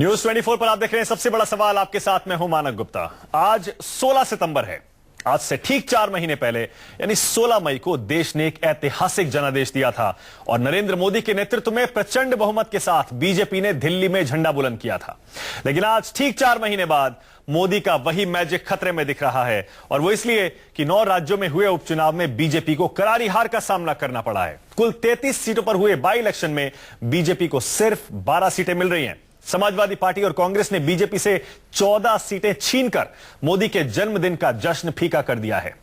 News 24 पर आप देख रहे हैं सबसे बड़ा सवाल। आपके साथ मैं हूं मानक गुप्ता। आज 16 सितंबर है। आज से ठीक 4 महीने पहले यानी 16 मई को देश ने एक ऐतिहासिक जनादेश दिया था और नरेंद्र मोदी के नेतृत्व में प्रचंड बहुमत के साथ बीजेपी ने दिल्ली में झंडा बुलंद किया था। लेकिन आज ठीक 4 महीने बाद मोदी का वही मैजिक खतरे में दिख रहा है और वो इसलिए कि 9 राज्यों में हुए उपचुनाव में बीजेपी को करारी हार का सामना करना पड़ा है। कुल 33 सीटों पर हुए बाई इलेक्शन में बीजेपी को सिर्फ 12 सीटें मिल रही हैं। समाजवादी पार्टी और कांग्रेस ने बीजेपी से 14 सीटें छीनकर मोदी के जन्मदिन का जश्न फीका कर दिया है।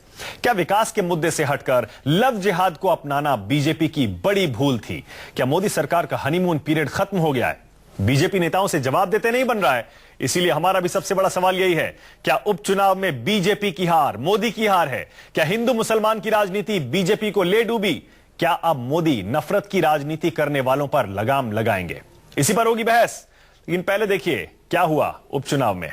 क्या विकास के मुद्दे से हटकर लव जिहाद को अपनाना बीजेपी की बड़ी भूल थी? क्या मोदी सरकार का हनीमून पीरियड खत्म हो गया है? बीजेपी नेताओं से जवाब देते नहीं बन रहा है। इसीलिए हमारा भी सबसे बड़ा सवाल यही है, क्या उपचुनाव में बीजेपी की हार मोदी की हार है? क्या हिंदू मुसलमान की राजनीति बीजेपी को ले डूबी? क्या अब मोदी नफरत की राजनीति करने वालों पर लगाम लगाएंगे? इसी पर होगी बहस। लेकिन पहले देखिए क्या हुआ उपचुनाव में।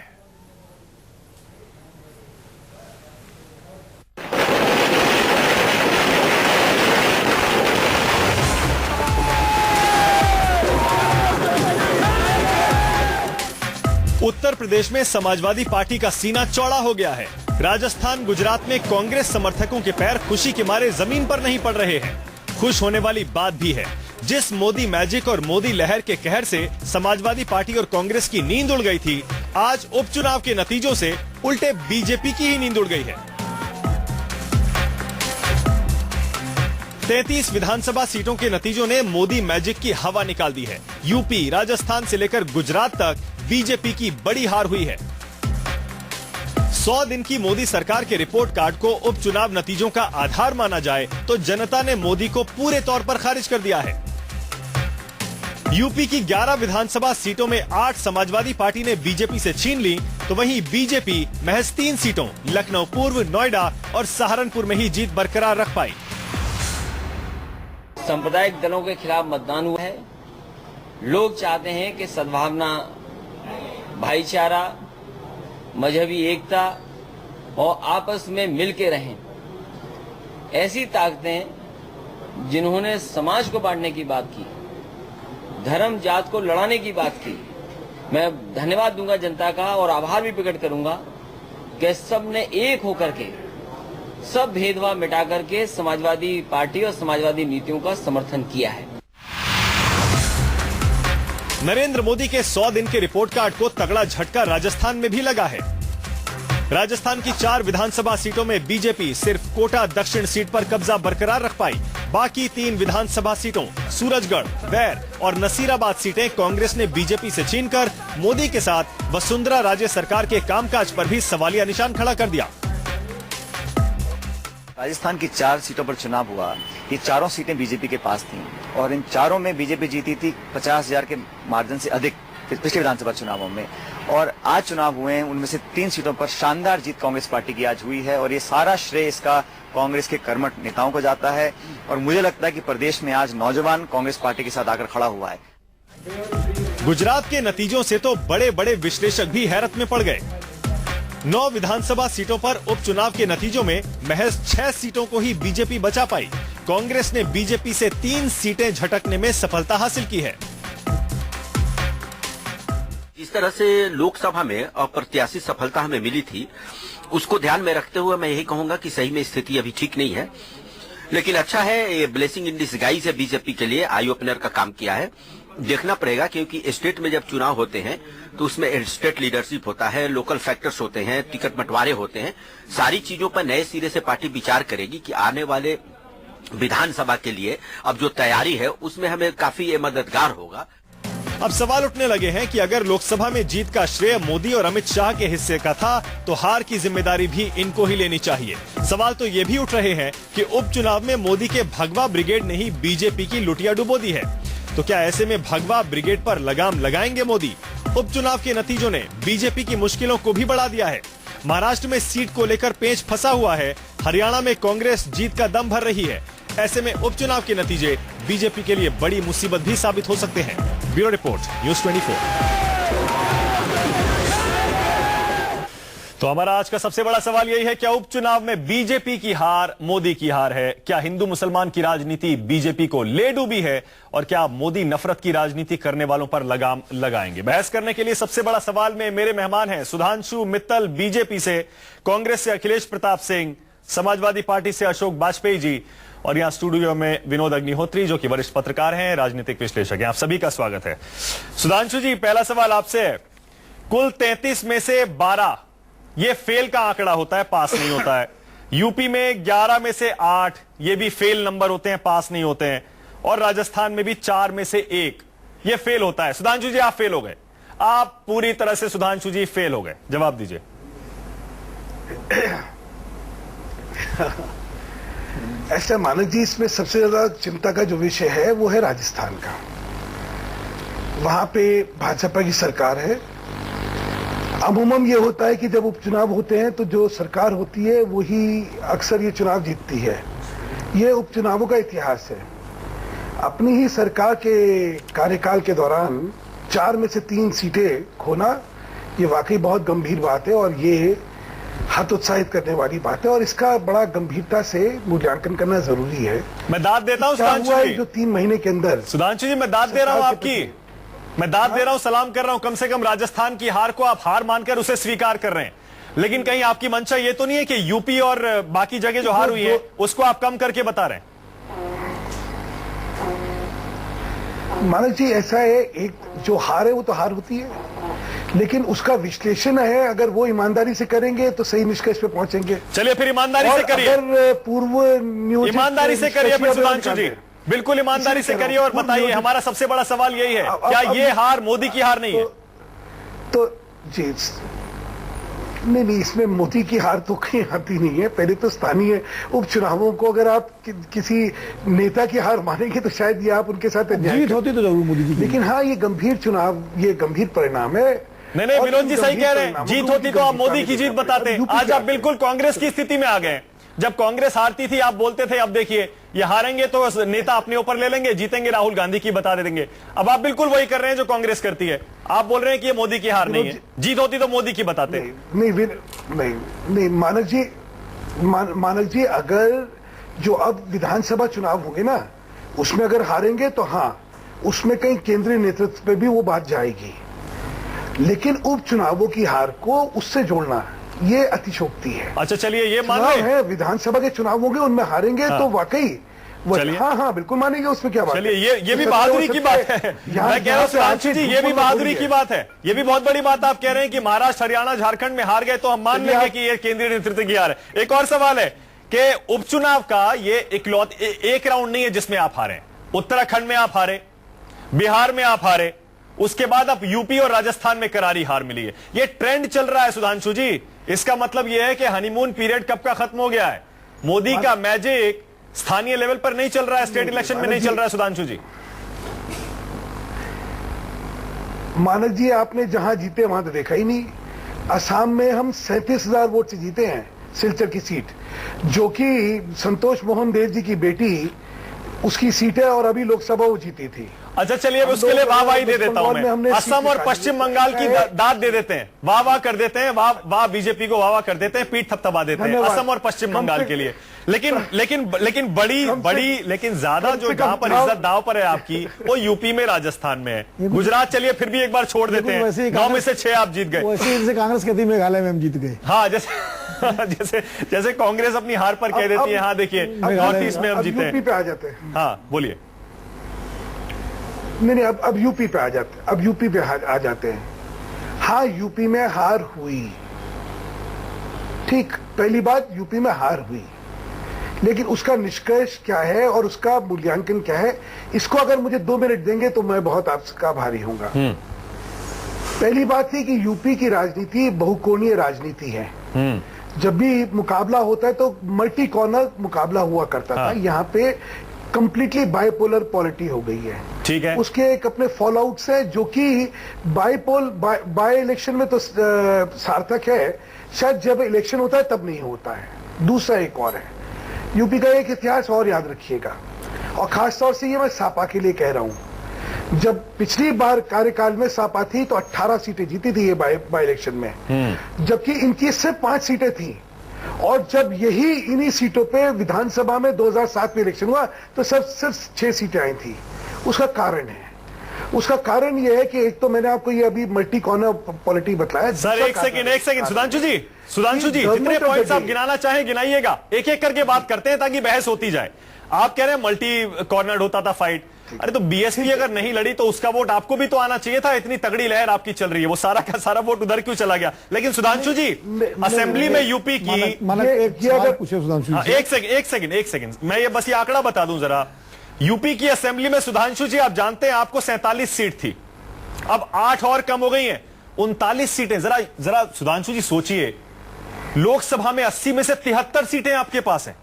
उत्तर प्रदेश में समाजवादी पार्टी का सीना चौड़ा हो गया है। राजस्थान, गुजरात में कांग्रेस समर्थकों के पैर खुशी के मारे जमीन पर नहीं पड़ रहे हैं। खुश होने वाली बात भी है, जिस मोदी मैजिक और मोदी लहर के कहर से समाजवादी पार्टी और कांग्रेस की नींद उड़ गई थी, आज उपचुनाव के नतीजों से उल्टे बीजेपी की ही नींद उड़ गई है। 33 विधानसभा सीटों के नतीजों ने मोदी मैजिक की हवा निकाल दी है। यूपी, राजस्थान से लेकर गुजरात तक बीजेपी की बड़ी हार हुई है। 100 दिन की मोदी सरकार के रिपोर्ट कार्ड को उपचुनाव नतीजों का आधार माना जाए तो जनता ने मोदी को पूरे तौर पर खारिज कर दिया है। यूपी की 11 विधानसभा सीटों में 8 समाजवादी पार्टी ने बीजेपी से छीन ली, तो वहीं बीजेपी महज 3 सीटों लखनऊ पूर्व, नोएडा और सहारनपुर में ही जीत बरकरार रख पाई। सांप्रदायिक दलों के खिलाफ मतदान हुआ है। लोग चाहते हैं कि सद्भावना, भाईचारा, मजहबी एकता और आपस में मिल के रहें। ऐसी ताकतें जिन्होंने समाज को बांटने की बात की, धर्म जात को लड़ाने की बात की, मैं धन्यवाद दूंगा जनता का और आभार भी प्रकट करूंगा कि सब ने एक होकर के, सब भेदभाव मिटा करके समाजवादी पार्टी और समाजवादी नीतियों का समर्थन किया है। नरेंद्र मोदी के 100 दिन के रिपोर्ट कार्ड को तगड़ा झटका राजस्थान में भी लगा है। राजस्थान की 4 विधानसभा सीटों में बीजेपी सिर्फ कोटा दक्षिण सीट पर कब्जा बरकरार रख पाई। बाकी 3 विधानसभा सीटों सूरजगढ़, बैर और नसीराबाद सीटें कांग्रेस ने बीजेपी से छीनकर मोदी के साथ वसुंधरा राजे सरकार के कामकाज पर भी सवालिया निशान खड़ा कर दिया। राजस्थान की 4 सीटों पर चुनाव हुआ। ये चारों सीटें बीजेपी के पास थीं और इन चारों में बीजेपी जीती थी 50,000 के मार्जिन से अधिक पिछले विधानसभा चुनावों में। और आज चुनाव हुए हैं, उनमें से 3 सीटों पर शानदार जीत कांग्रेस पार्टी की आज हुई है और ये सारा श्रेय इसका कांग्रेस के कर्मठ नेताओं को जाता है। और मुझे लगता है कि प्रदेश में आज नौजवान कांग्रेस पार्टी के साथ आकर खड़ा हुआ है। गुजरात के नतीजों से तो बड़े बड़े विश्लेषक भी हैरत में पड़ गए। 9 विधानसभा सीटों पर उपचुनाव के नतीजों में महज 6 सीटों को ही बीजेपी बचा पाई। कांग्रेस ने बीजेपी से 3 सीटें झटकने में सफलता हासिल की है। इस तरह से लोकसभा में अप्रत्याशित सफलता हमें मिली थी, उसको ध्यान में रखते हुए मैं यही कहूंगा कि सही में स्थिति अभी ठीक नहीं है। लेकिन अच्छा है, ये ब्लेसिंग इन डिसगाइज है बीजेपी के लिए, आई ओपनर का काम किया है। देखना पड़ेगा क्योंकि स्टेट में जब चुनाव होते हैं तो उसमें स्टेट लीडरशिप होता है, लोकल फैक्टर्स होते हैं, टिकट बंटवारे होते हैं। सारी चीजों पर नए सिरे से पार्टी विचार करेगी कि आने वाले विधानसभा के लिए अब जो तैयारी है उसमें हमें काफी ये मददगार होगा। अब सवाल उठने लगे हैं कि अगर लोकसभा में जीत का श्रेय मोदी और अमित शाह के हिस्से का था तो हार की जिम्मेदारी भी इनको ही लेनी चाहिए। सवाल तो ये भी उठ रहे हैं कि उपचुनाव में मोदी के भगवा ब्रिगेड ने ही बीजेपी की लुटिया डुबो दी है, तो क्या ऐसे में भगवा ब्रिगेड पर लगाम लगाएंगे मोदी? उपचुनाव के नतीजों ने बीजेपी की मुश्किलों को भी बढ़ा दिया है। महाराष्ट्र में सीट को लेकर पेंच फंसा हुआ है। हरियाणा में कांग्रेस जीत का दम भर रही है। ऐसे में उपचुनाव के नतीजे बीजेपी के लिए बड़ी मुसीबत भी साबित हो सकते हैं। Bureau report, news 24। तो हमारा आज का सबसे बड़ा सवाल यही है, क्या उपचुनाव में बीजेपी की हार मोदी की हार है? क्या हिंदू मुसलमान की राजनीति बीजेपी को ले डूबी है? और क्या मोदी नफरत की राजनीति करने वालों पर लगाम लगाएंगे? बहस करने के लिए सबसे बड़ा सवाल में मेरे मेहमान हैं सुधांशु मित्तल बीजेपी से, कांग्रेस से अखिलेश प्रताप सिंह, समाजवादी पार्टी से अशोक वाजपेयी जी, और यहां स्टूडियो में विनोद अग्निहोत्री जो कि वरिष्ठ पत्रकार हैं, राजनीतिक विश्लेषक हैं। आप सभी का स्वागत है। सुधांशु जी, पहला सवाल आपसे है, कुल 33 में से 12 ये फेल का आंकड़ा होता है, पास नहीं होता है। यूपी में 11 में से 8 ये भी फेल नंबर होते हैं, पास नहीं होते हैं। और राजस्थान में भी 4 में से 1 ये फेल होता है। सुधांशु जी, आप फेल हो गए, आप पूरी तरह से सुधांशु जी फेल हो गए। जवाब दीजिए। ऐसा मानक जी, इसमें सबसे ज्यादा चिंता का जो विषय है वो है राजस्थान का। वहां पे भाजपा की सरकार है। अमूमन ये होता है कि जब उपचुनाव होते हैं तो जो सरकार होती है वही अक्सर ये चुनाव जीतती है। ये उपचुनावों का इतिहास है। अपनी ही सरकार के कार्यकाल के दौरान 4 में से 3 सीटें खोना ये वाकई बहुत गंभीर बात है और ये हतोत्साहित करने वाली बात है और इसका बड़ा गंभीरता से मूल्यांकन करना जरूरी है। मैं दाद देता हूं सुधांशु जी, जो 3 महीने के अंदर सुधांशु जी मैं दाद दे रहा हूं आपकी, मैं दाद दे रहा हूं, सलाम कर रहा हूं। कम से कम राजस्थान की हार को आप हार मानकर उसे स्वीकार कर रहे हैं, लेकिन कहीं आपकी मंशा ये तो नहीं है कि यूपी और बाकी जगह जो हार हुई है उसको आप कम करके बता रहे हैं? मानक जी, ऐसा है, एक जो हार है वो तो हार होती है, लेकिन उसका विश्लेषण है, अगर वो ईमानदारी से करेंगे तो सही निष्कर्ष पे पहुंचेंगे। चलिए फिर ईमानदारी से करिए, अगर पूर्व नियोजित ईमानदारी से करिए फिर सुधांशु जी, बिल्कुल ईमानदारी से करिए और बताइए। हमारा सबसे बड़ा सवाल यही है, क्या ये हार मोदी की हार नहीं है? तो जी नहीं, इसमें मोदी की हार तो कहीं आती नहीं है। पहले तो स्थानीय उपचुनावों को अगर आप किसी नेता की हार मानेंगे तो शायद ये आप उनके साथ जीत होती तो जरूर मोदी जी, लेकिन हाँ, ये गंभीर चुनाव, ये गंभीर परिणाम है। नहीं, विनोद जी सही कह रहे हैं, जीत होती तो आप मोदी की जीत बताते। आज आप बिल्कुल कांग्रेस की स्थिति में आ गए। जब कांग्रेस हारती थी आप बोलते थे अब देखिए ये हारेंगे तो नेता अपने ऊपर ले लेंगे, जीतेंगे राहुल गांधी की बता देंगे। अब आप बिल्कुल वही कर रहे हैं जो कांग्रेस करती है। आप बोल रहे हैं कि ये मोदी की हार नहीं है, जीत होती तो मोदी की बताते। नहीं मानक जी, अगर जो अब विधानसभा चुनाव होंगे ना, उसमें अगर हारेंगे तो हाँ, उसमें कहीं केंद्रीय नेतृत्व पे भी वो बात जाएगी, लेकिन उपचुनावों की हार को उससे जोड़ना ये अतिशोक्ति है। अच्छा चलिए, ये मान है विधानसभा के चुनाव होंगे, उनमें हारेंगे तो वाकई हाँ बिल्कुल मानेंगे, उसमें क्या बात। चलिए, ये भी बहादुरी की बात है। मैं कह रहा हूं सुधांशु जी, ये भी बहादुरी की बात है, ये भी बहुत बड़ी बात आप कह रहे हैं कि महाराष्ट्र, हरियाणा, झारखंड में हार गए तो हम मान लेंगे कि ये केंद्रीय नेतृत्व की हार है। एक और सवाल है कि उपचुनाव का ये एक राउंड नहीं है जिसमें आप हारे। उत्तराखंड में आप हारे, बिहार में आप हारे, उसके बाद अब यूपी और राजस्थान में करारी हार मिली है। ये ट्रेंड चल रहा है सुधांशु जी। इसका मतलब यह है कि हनीमून पीरियड कब का खत्म हो गया है। मोदी का मैजिक स्थानीय लेवल पर नहीं चल रहा है, स्टेट इलेक्शन में नहीं चल रहा है। सुधांशु जी, मानक जी, आपने जहां जीते वहां तो देखा ही नहीं। असम में हम 37,000 वोट से जीते हैं, सिलचर की सीट, जो कि संतोष मोहन देव जी की बेटी उसकी सीट है और अभी लोकसभा वो जीती थी। अच्छा चलिए, उसके लिए वाहवाही दे देता हूं मैं। असम और पश्चिम बंगाल की दाद दे देते हैं, वाह कर देते हैं, वाह बीजेपी को वाह कर देते हैं, पीठ थपथपा देते हैं असम और पश्चिम बंगाल के लिए। लेकिन लेकिन ज्यादा जो जहां पर इज्जत दाव पर है आपकी, वो यूपी में, राजस्थान में है। गुजरात चलिए फिर भी एक बार छोड़ देते हैं, 9 में से 6 आप जीत गए। जैसे कांग्रेस कहती मेघालय में हम जीत गए। हाँ, जैसे कांग्रेस अपनी हार पर कह देती है, हाँ देखिए नॉर्थ ईस्ट में हम जीते हैं। पे आ जाते हैं। हाँ बोलिए। नहीं, अब यूपी पे आ जाते हैं, अब यूपी पे आ जाते हैं। हाँ, यूपी में हार हुई, ठीक, पहली बात यूपी में हार हुई, लेकिन उसका निष्कर्ष क्या है और उसका मूल्यांकन क्या है, इसको अगर मुझे 2 मिनट देंगे तो मैं बहुत आपका भारी होऊंगा। पहली बात है कि यूपी की राजनीति बहुकोणीय राजनीति है। जब भी मुकाबला होता है तो मल्टी कॉर्नर मुकाबला हुआ करता था। यहाँ पे कंप्लीटली बाइपोलर पॉलिटी हो गई है। ठीक है। उसके एक अपने फॉल आउट्स है, जो कि बाय इलेक्शन में तो सार्थक है, शायद जब इलेक्शन होता है तब नहीं होता है। दूसरा एक और है, यूपी का एक इतिहास और याद रखिएगा, और खास तौर से ये मैं सापा के लिए कह रहा हूं। जब पिछली बार कार्यकाल में सपा थी तो 18 सीटें जीती थी ये बाई इलेक्शन में, जबकि इनकी सिर्फ 5 सीटें थी। और जब यही इन्हीं सीटों पे विधानसभा में 2007 में इलेक्शन हुआ तो सिर्फ 6 सीटें आई थी। उसका कारण यह है कि एक तो मैंने आपको ये अभी मल्टी कॉर्नर पॉलिटी बताया। सर एक सेकंड सुधांशु जी जितने पॉइंट्स आप गिनाना चाहें गिनाइएगा, एक एक करके बात करते हैं ताकि बहस होती जाए। आप कह रहे हैं मल्टी कॉर्नर होता था फाइट, अरे तो बीएसपी अगर नहीं लड़ी तो उसका वोट आपको भी तो आना चाहिए था। इतनी तगड़ी लहर आपकी चल रही है, वो सारा का सारा वोट उधर क्यों चला गया? लेकिन सुधांशु जी असेंबली में यूपी की एक सेकंड मैं ये बस ये आंकड़ा बता दूं जरा। यूपी की असेंबली में सुधांशु जी आप जानते हैं आपको 47 सीट थी, अब 8 और कम हो गई हैं 39 सीटें। जरा सुधांशु जी सोचिए, लोकसभा में 80 में से 73 सीटें आपके पास हैं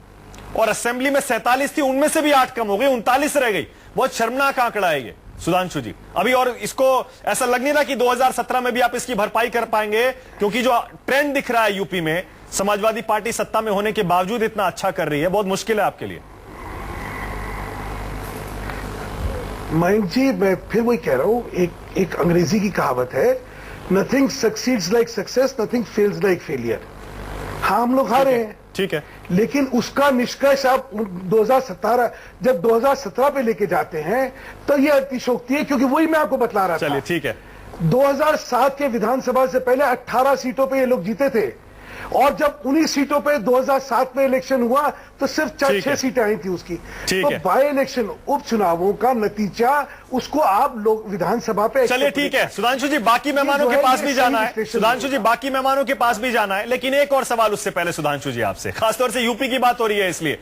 और असेंबली में 47 थी, उनमें से भी 8 कम हो गई, 39 रह गई। बहुत शर्मनाक आंकड़ा है ये सुधांशु जी। अभी और इसको ऐसा लग नहीं रहा कि 2017 में भी आप इसकी भरपाई कर पाएंगे, क्योंकि जो ट्रेंड दिख रहा है यूपी में, समाजवादी पार्टी सत्ता में होने के बावजूद इतना अच्छा कर रही है, बहुत मुश्किल है आपके लिए। मयंक जी मैं फिर वही कह रहा हूं, एक अंग्रेजी की कहावत है, nothing succeeds like success, nothing fails like failure. हाँ हम लोग हारे हैं, ठीक है, लेकिन उसका निष्कर्ष आप 2017 जब 2017 पे लेके जाते हैं तो ये अतिशोक्ति है, क्योंकि वही मैं आपको बतला रहा था। चलिए ठीक है, 2007 के विधानसभा से पहले 18 सीटों पे ये लोग जीते थे और जब उन्हीं सीटों पे 2007 में इलेक्शन हुआ तो सिर्फ 4-6 सीटें आई थी उसकी। तो बाई इलेक्शन उपचुनावों का नतीजा उसको आप लोग विधानसभा पे। चलिए ठीक है सुधांशु जी, बाकी मेहमानों के पास भी जाना है, सुधांशु जी बाकी मेहमानों के पास भी जाना है, लेकिन एक और सवाल उससे पहले सुधांशु जी आपसे, खासतौर से यूपी की बात हो रही है इसलिए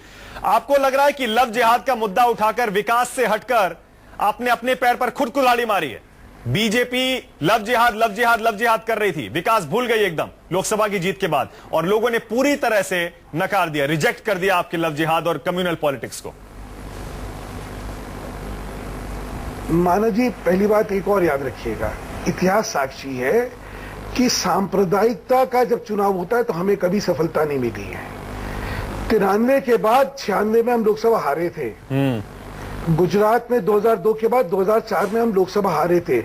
आपको लग रहा है कि लव जिहाद का मुद्दा उठाकर विकास से हटकर आपने अपने पैर पर खुद कुल्हाड़ी मारी है? बीजेपी लव जिहाद कर रही थी, विकास भूल गई एकदम लोकसभा की जीत के बाद, और लोगों ने पूरी तरह से नकार दिया, रिजेक्ट कर दिया आपके लव जिहाद और कम्युनल पॉलिटिक्स को। माना जी पहली बात एक और याद रखिएगा, इतिहास साक्षी है कि सांप्रदायिकता का जब चुनाव होता है तो हमें कभी सफलता नहीं मिली है। 93 के बाद 96 में हम लोकसभा हारे थे, गुजरात में 2002 के बाद 2004 में हम लोकसभा हारे थे।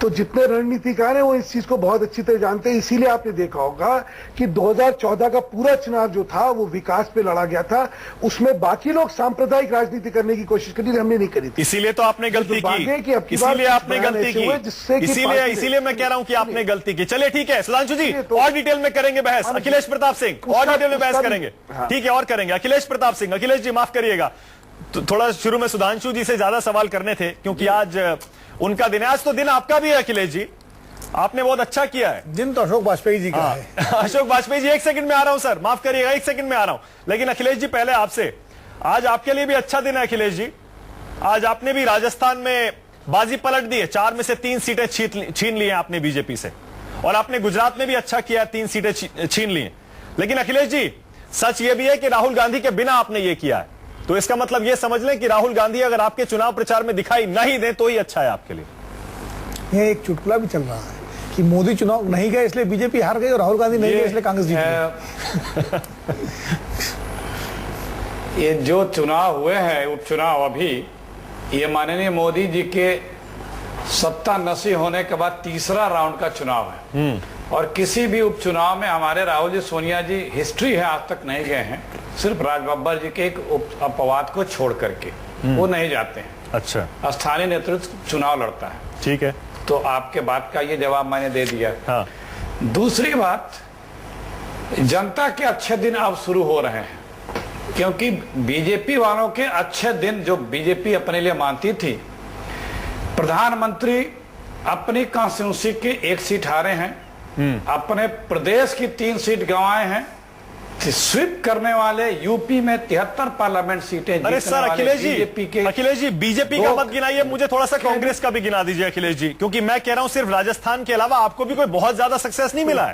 तो जितने रणनीतिकार हैं वो इस चीज को बहुत अच्छी तरह जानते हैं, इसीलिए आपने देखा होगा कि 2014 का पूरा चुनाव जो था वो विकास पे लड़ा गया था, उसमें बाकी लोग सांप्रदायिक राजनीति करने की कोशिश करी, हमने नहीं करी थी। इसीलिए तो आपने गलती की, इसीलिए मैं कह रहा हूं कि आपने गलती की। चलिए ठीक है सुधांशु जी, और डिटेल में करेंगे बहस, अखिलेश प्रताप सिंह और डिटेल में बहस करेंगे, ठीक है और करेंगे। अखिलेश प्रताप सिंह, अखिलेश जी माफ करिएगा, तो थोड़ा शुरू में सुधांशु जी से ज्यादा सवाल करने थे क्योंकि आज उनका दिन है, आज तो दिन आपका भी है अखिलेश जी, आपने बहुत अच्छा किया है। दिन तो अशोक वाजपेयी जी का है। अशोक वाजपेयी जी, एक सेकंड में आ रहा हूं सर, माफ करिएगा, एक सेकंड में आ रहा हूं, लेकिन अखिलेश जी पहले आपसे, आज आपके लिए भी अच्छा दिन है अखिलेश जी, आज आपने भी राजस्थान में बाजी पलट दी है, 4 में से 3 सीटें छीन ली हैं आपने बीजेपी से, और आपने गुजरात में भी अच्छा किया, 3 सीटें छीन ली हैं। लेकिन अखिलेश जी सच ये भी है कि राहुल गांधी के बिना आपने ये किया है, तो इसका मतलब यह समझ लें कि राहुल गांधी अगर आपके चुनाव प्रचार में दिखाई नहीं दे तो ही अच्छा है आपके लिए। यह एक चुटकुला भी चल रहा है कि मोदी चुनाव नहीं गए इसलिए बीजेपी हार गई और राहुल गांधी नहीं गए इसलिए कांग्रेस जीत गई। ये जो चुनाव हुए हैं उपचुनाव, अभी ये माननीय मोदी जी के सत्ता नशी होने के बाद तीसरा राउंड का चुनाव है, और किसी भी उपचुनाव में हमारे राहुल जी सोनिया जी हिस्ट्री है आज तक नहीं गए हैं, सिर्फ राज बब्बर जी के एक अपवाद को छोड़ करके वो नहीं जाते हैं। अच्छा, स्थानीय नेतृत्व चुनाव लड़ता है, ठीक है, तो आपके बात का ये जवाब मैंने दे दिया। हाँ। दूसरी बात, जनता के अच्छे दिन अब शुरू हो रहे हैं, क्योंकि बीजेपी वालों के अच्छे दिन जो बीजेपी अपने लिए मानती थी, प्रधानमंत्री अपनी कॉन्स्टिट्यूंसी के 1 सीट हारे हैं, अपने प्रदेश की 3 सीट गंवाए हैं, स्वीप करने वाले यूपी में 73 पार्लियामेंट सीटें। अरे सर अखिलेश जी बीजेपी का मत गिनाइए, मुझे थोड़ा सा कांग्रेस का भी गिना दीजिए अखिलेश जी, क्योंकि मैं कह रहा हूं सिर्फ राजस्थान के अलावा आपको भी कोई बहुत ज्यादा सक्सेस नहीं मिला है।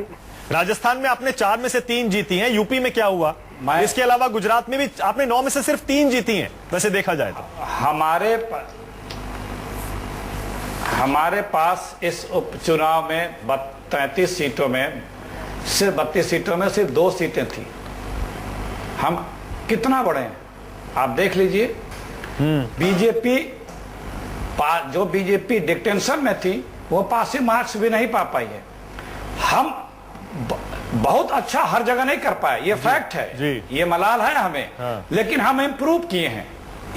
राजस्थान में आपने 4 में से 3 जीती हैं, यूपी में क्या हुआ, इसके अलावा गुजरात में भी आपने 9 में से सिर्फ 3 जीती हैं, वैसे देखा जाए तो। हमारे पास इस उपचुनाव में 33 सीटों में सिर्फ 32 सीटों में सिर्फ 2 सीटें थी। हम कितना बड़े हैं आप देख लीजिए। बीजेपी जो बीजेपी डिक्टेंशन में थी वो पासिंग मार्क्स भी नहीं पा पाई है। हम बहुत अच्छा हर जगह नहीं कर पाए, ये फैक्ट है जी। ये मलाल है हमें। हाँ। लेकिन हम इम्प्रूव किए हैं,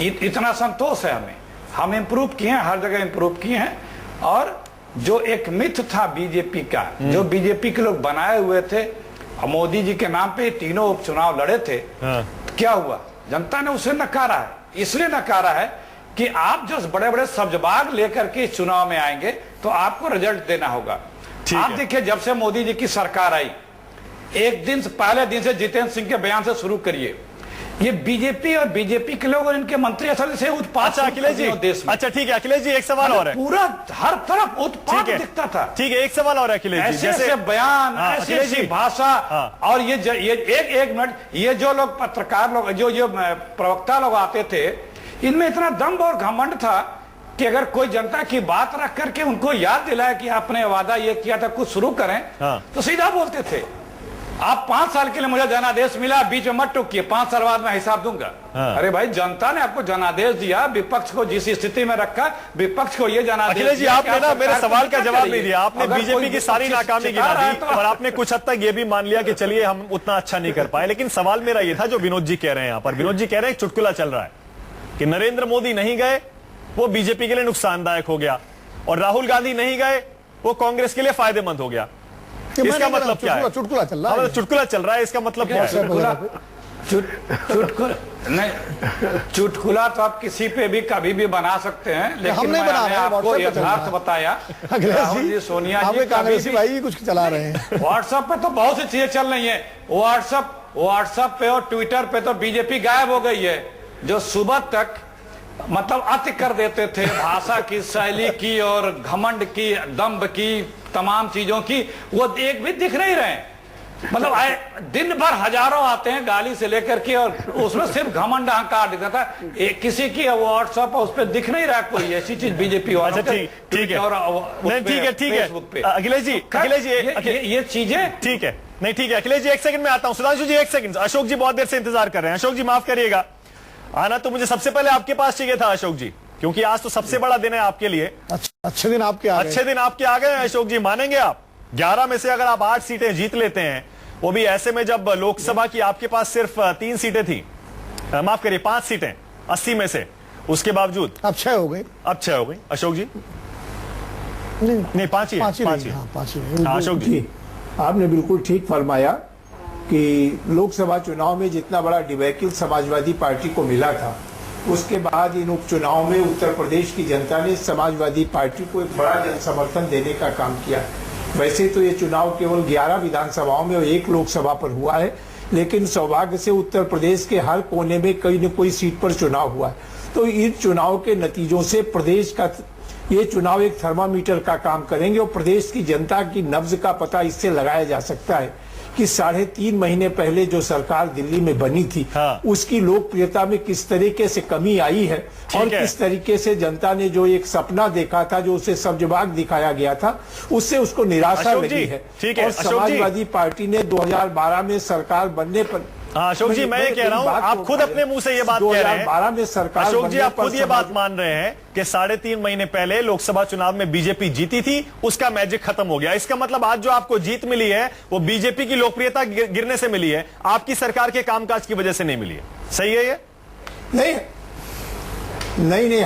इतना संतोष है हमें, हम इम्प्रूव किए हैं, हर जगह इम्प्रूव किए हैं। और जो एक मिथ था बीजेपी का, जो बीजेपी के लोग बनाए हुए थे, मोदी जी के नाम पे तीनों उपचुनाव लड़े थे, क्या हुआ? जनता ने उसे नकारा है। इसलिए नकारा है कि आप जो बड़े बड़े सब्जबाग लेकर के इस चुनाव में आएंगे तो आपको रिजल्ट देना होगा। आप देखिए, जब से मोदी जी की सरकार आई, एक दिन से पहले दिन से जितेंद्र सिंह के बयान से शुरू करिए, ये बीजेपी और बीजेपी के लोग और इनके मंत्री असल से उत्पाद। अच्छा अखिलेश जी, देश में। अच्छा ठीक है अखिलेश जी, एक सवाल और है। पूरा हर तरफ उत्पाद दिखता था। ठीक है, एक सवाल और है अखिलेश जी, ऐसे बयान, ऐसी भाषा। और ये एक मिनट, ये जो लोग पत्रकार लोग, जो प्रवक्ता लोग आते थे, इनमें इतना दम्भ और घमंड था कि अगर कोई जनता की बात रख करके उनको याद दिलाए कि आपने वादा ये किया था, कुछ शुरू करें, तो सीधा बोलते थे, आप 5 साल के लिए मुझे जनादेश मिला, बीच में मत टोकिए, 5 साल बाद मैं हिसाब दूंगा। अरे भाई, जनता ने आपको जनादेश दिया, विपक्ष को जिस स्थिति में रखा, विपक्ष को ये जनादेश। अखिलेश जी, आपने ना मेरे सवाल का जवाब नहीं दिया। आपने बीजेपी की सारी नाकामी गिना दी और आपने कुछ हद तक ये भी मान लिया कि चलिए हम उतना अच्छा नहीं कर पाए। लेकिन सवाल मेरा ये था जो विनोद जी कह रहे हैं यहाँ पर, विनोद जी कह रहे हैं चुटकुला चल रहा है कि नरेंद्र मोदी नहीं गए, वो बीजेपी के लिए नुकसानदायक हो गया, और राहुल गांधी नहीं गए, वो कांग्रेस के लिए फायदेमत हो गया। इसका मतलब क्या है? चुटकुला चल रहा है, चुटकुला चल रहा है, इसका मतलब क्या है? चुटकुला तो आप किसी पे भी कभी भी बना सकते हैं, लेकिन मैंने आपको यथार्थ बताया। राहुल जी, सोनिया जी कांग्रेसी भाई कुछ चला रहे हैं। व्हाट्सएप पे तो बहुत सी चीजें चल रही है। व्हाट्सएप पे और ट्विटर पे तो बीजेपी गायब हो गई है। जो सुबह तक मतलब अति कर देते थे, भाषा की, शैली की और घमंड की, दम्भ की, तमाम चीजों की, वो एक भी दिख नहीं रहे। मतलब दिन भर हजारों आते हैं गाली से लेकर के, और उसमें सिर्फ घमंड अहंकार दिखता था। किसी की व्हाट्सएप उस पर दिख नहीं रहा कोई ऐसी चीज बीजेपी वालों ठीक है, ठीक है अखिलेश जी, ये चीजें ठीक है। नहीं ठीक है अखिलेश जी, एक सेकंड में आता हूं। सुधांशु जी एक सेकंड, अशोक जी बहुत देर से इंतजार कर रहे हैं। अशोक जी माफ करिएगा, आना तो मुझे सबसे पहले आपके पास चाहिए था अशोक जी, क्योंकि आज तो सबसे बड़ा दिन है आपके लिए। अच्छे दिन आपके आ गए। अच्छे दिन आपके आ गए हैं अशोक जी, मानेंगे आप? 11 में से अगर आप 8 सीटें जीत लेते हैं, वो भी ऐसे में जब लोकसभा की आपके पास सिर्फ 3 सीटें थी, माफ करिए 5 सीटें 80 में से, उसके बावजूद अब 6 हो गई। अब 6 हो गई। अशोक जी नहीं 5 ही, 5 ही। अशोक जी, आपने बिल्कुल ठीक फरमाया कि लोकसभा चुनाव में जितना बड़ा डिबेकल समाजवादी पार्टी को मिला था, उसके बाद इन उपचुनाव में उत्तर प्रदेश की जनता ने समाजवादी पार्टी को एक बड़ा जन समर्थन देने का काम किया। वैसे तो ये चुनाव केवल 11 विधानसभाओं में और 1 लोकसभा पर हुआ है, लेकिन सौभाग्य से उत्तर प्रदेश के हर कोने में कोई न कोई सीट पर चुनाव हुआ है। तो इन चुनाव के नतीजों से प्रदेश का ये चुनाव एक थर्मामीटर का काम करेंगे और प्रदेश की जनता की नब्ज का पता इससे लगाया जा सकता है कि 3.5 महीने पहले जो सरकार दिल्ली में बनी थी, उसकी लोकप्रियता में किस तरीके से कमी आई है और किस तरीके से जनता ने जो एक सपना देखा था, जो उसे सब्जबाग दिखाया गया था, उससे उसको निराशा लगी है। और समाजवादी पार्टी ने 2012 में सरकार बनने पर, अशोक जी मैं ये कह रहा हूं, आप खुद अपने मुंह से ये बात कह रहे हैं, 2012 में सरकार, अशोक जी आप खुद ये बात मान रहे हैं कि 3.5 महीने पहले लोकसभा चुनाव में बीजेपी जीती थी, उसका मैजिक खत्म हो गया। इसका मतलब आज जो आपको जीत मिली है वो बीजेपी की लोकप्रियता गिरने से मिली है, आपकी सरकार के कामकाज की वजह से नहीं मिली है। सही है ये? नहीं,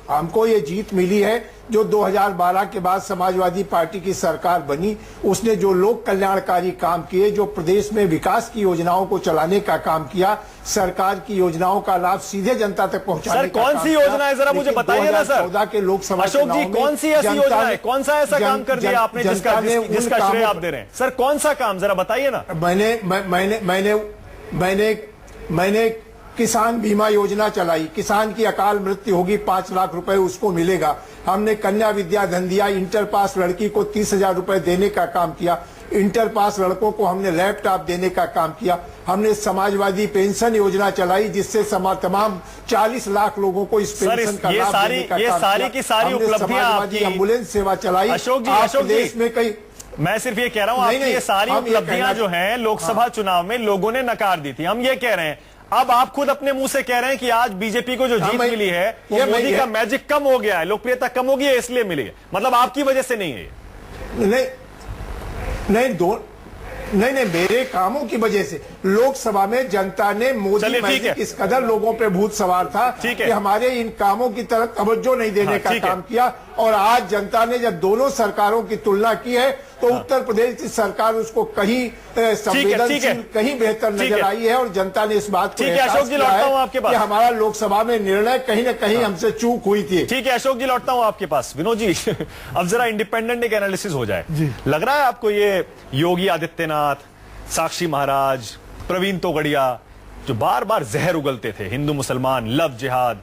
हमको ये जीत मिली है जो 2012 के बाद समाजवादी पार्टी की सरकार बनी, उसने जो लोक कल्याणकारी काम किए, जो प्रदेश में विकास की योजनाओं को चलाने का काम किया, सरकार की योजनाओं का लाभ सीधे जनता तक पहुंचाने का काम किया। कौन सी योजना है जरा मुझे बताइए ना सर। 2014 के लोकसभा अशोक जी कौन सी ऐसी योजना है, कौन सा ऐसा काम कर दिया आपने जिसका श्रेय आप दे रहे हैं? सर कौन सा काम जरा बताइए ना। मैंने किसान बीमा योजना चलाई, किसान की अकाल मृत्यु होगी 5 लाख रुपए उसको मिलेगा। हमने कन्या विद्या धन दिया, इंटर पास लड़की को 30,000 रुपए देने का काम किया। इंटर पास लड़कों को हमने लैपटॉप देने का काम किया। हमने समाजवादी पेंशन योजना चलाई जिससे तमाम 40 लाख लोगों को इस पेंशन का लाभ देने का काम किया। सारी उपलब्धियां समाजवादी एम्बुलेंस सेवा चलाई। अशोक जी देश में कई, मैं सिर्फ ये कह रहा हूं, आपकी ये सारी उपलब्धियां जो हैं लोकसभा चुनाव में लोगों ने नकार दी थी। हम ये कह रहे हैं अब आप खुद अपने मुंह से कह रहे हैं कि आज बीजेपी को जो जीत मिली है वो मोदी का मैजिक कम हो गया है, लोकप्रियता कम हो गई है इसलिए मिली है, मतलब आपकी वजह से नहीं है। नहीं, मेरे कामों की वजह से लोकसभा में जनता ने मोदी मैजिक इस कदर लोगों पे भूत सवार था कि हमारे इन कामों की तरफ तवज्जो नहीं देने का काम किया। और आज जनता ने जब दोनों सरकारों की तुलना की है तो उत्तर प्रदेश की सरकार उसको कहीं संवेदनशील, कहीं बेहतर नजर आई है। और जनता ने इस बात को अशोक जी लौटता हूं आपके पास कि हमारा लोकसभा में निर्णय कहीं न कहीं हमसे चूक हुई थी। ठीक है अशोक जी लौटता हूं आपके पास। विनोद जी अब जरा इंडिपेंडेंट एक एनालिसिस हो जाए। लग रहा है आपको ये योगी आदित्यनाथ, साक्षी महाराज, प्रवीण तोगड़िया जो बार बार जहर उगलते थे, हिंदू मुसलमान, लव जिहाद,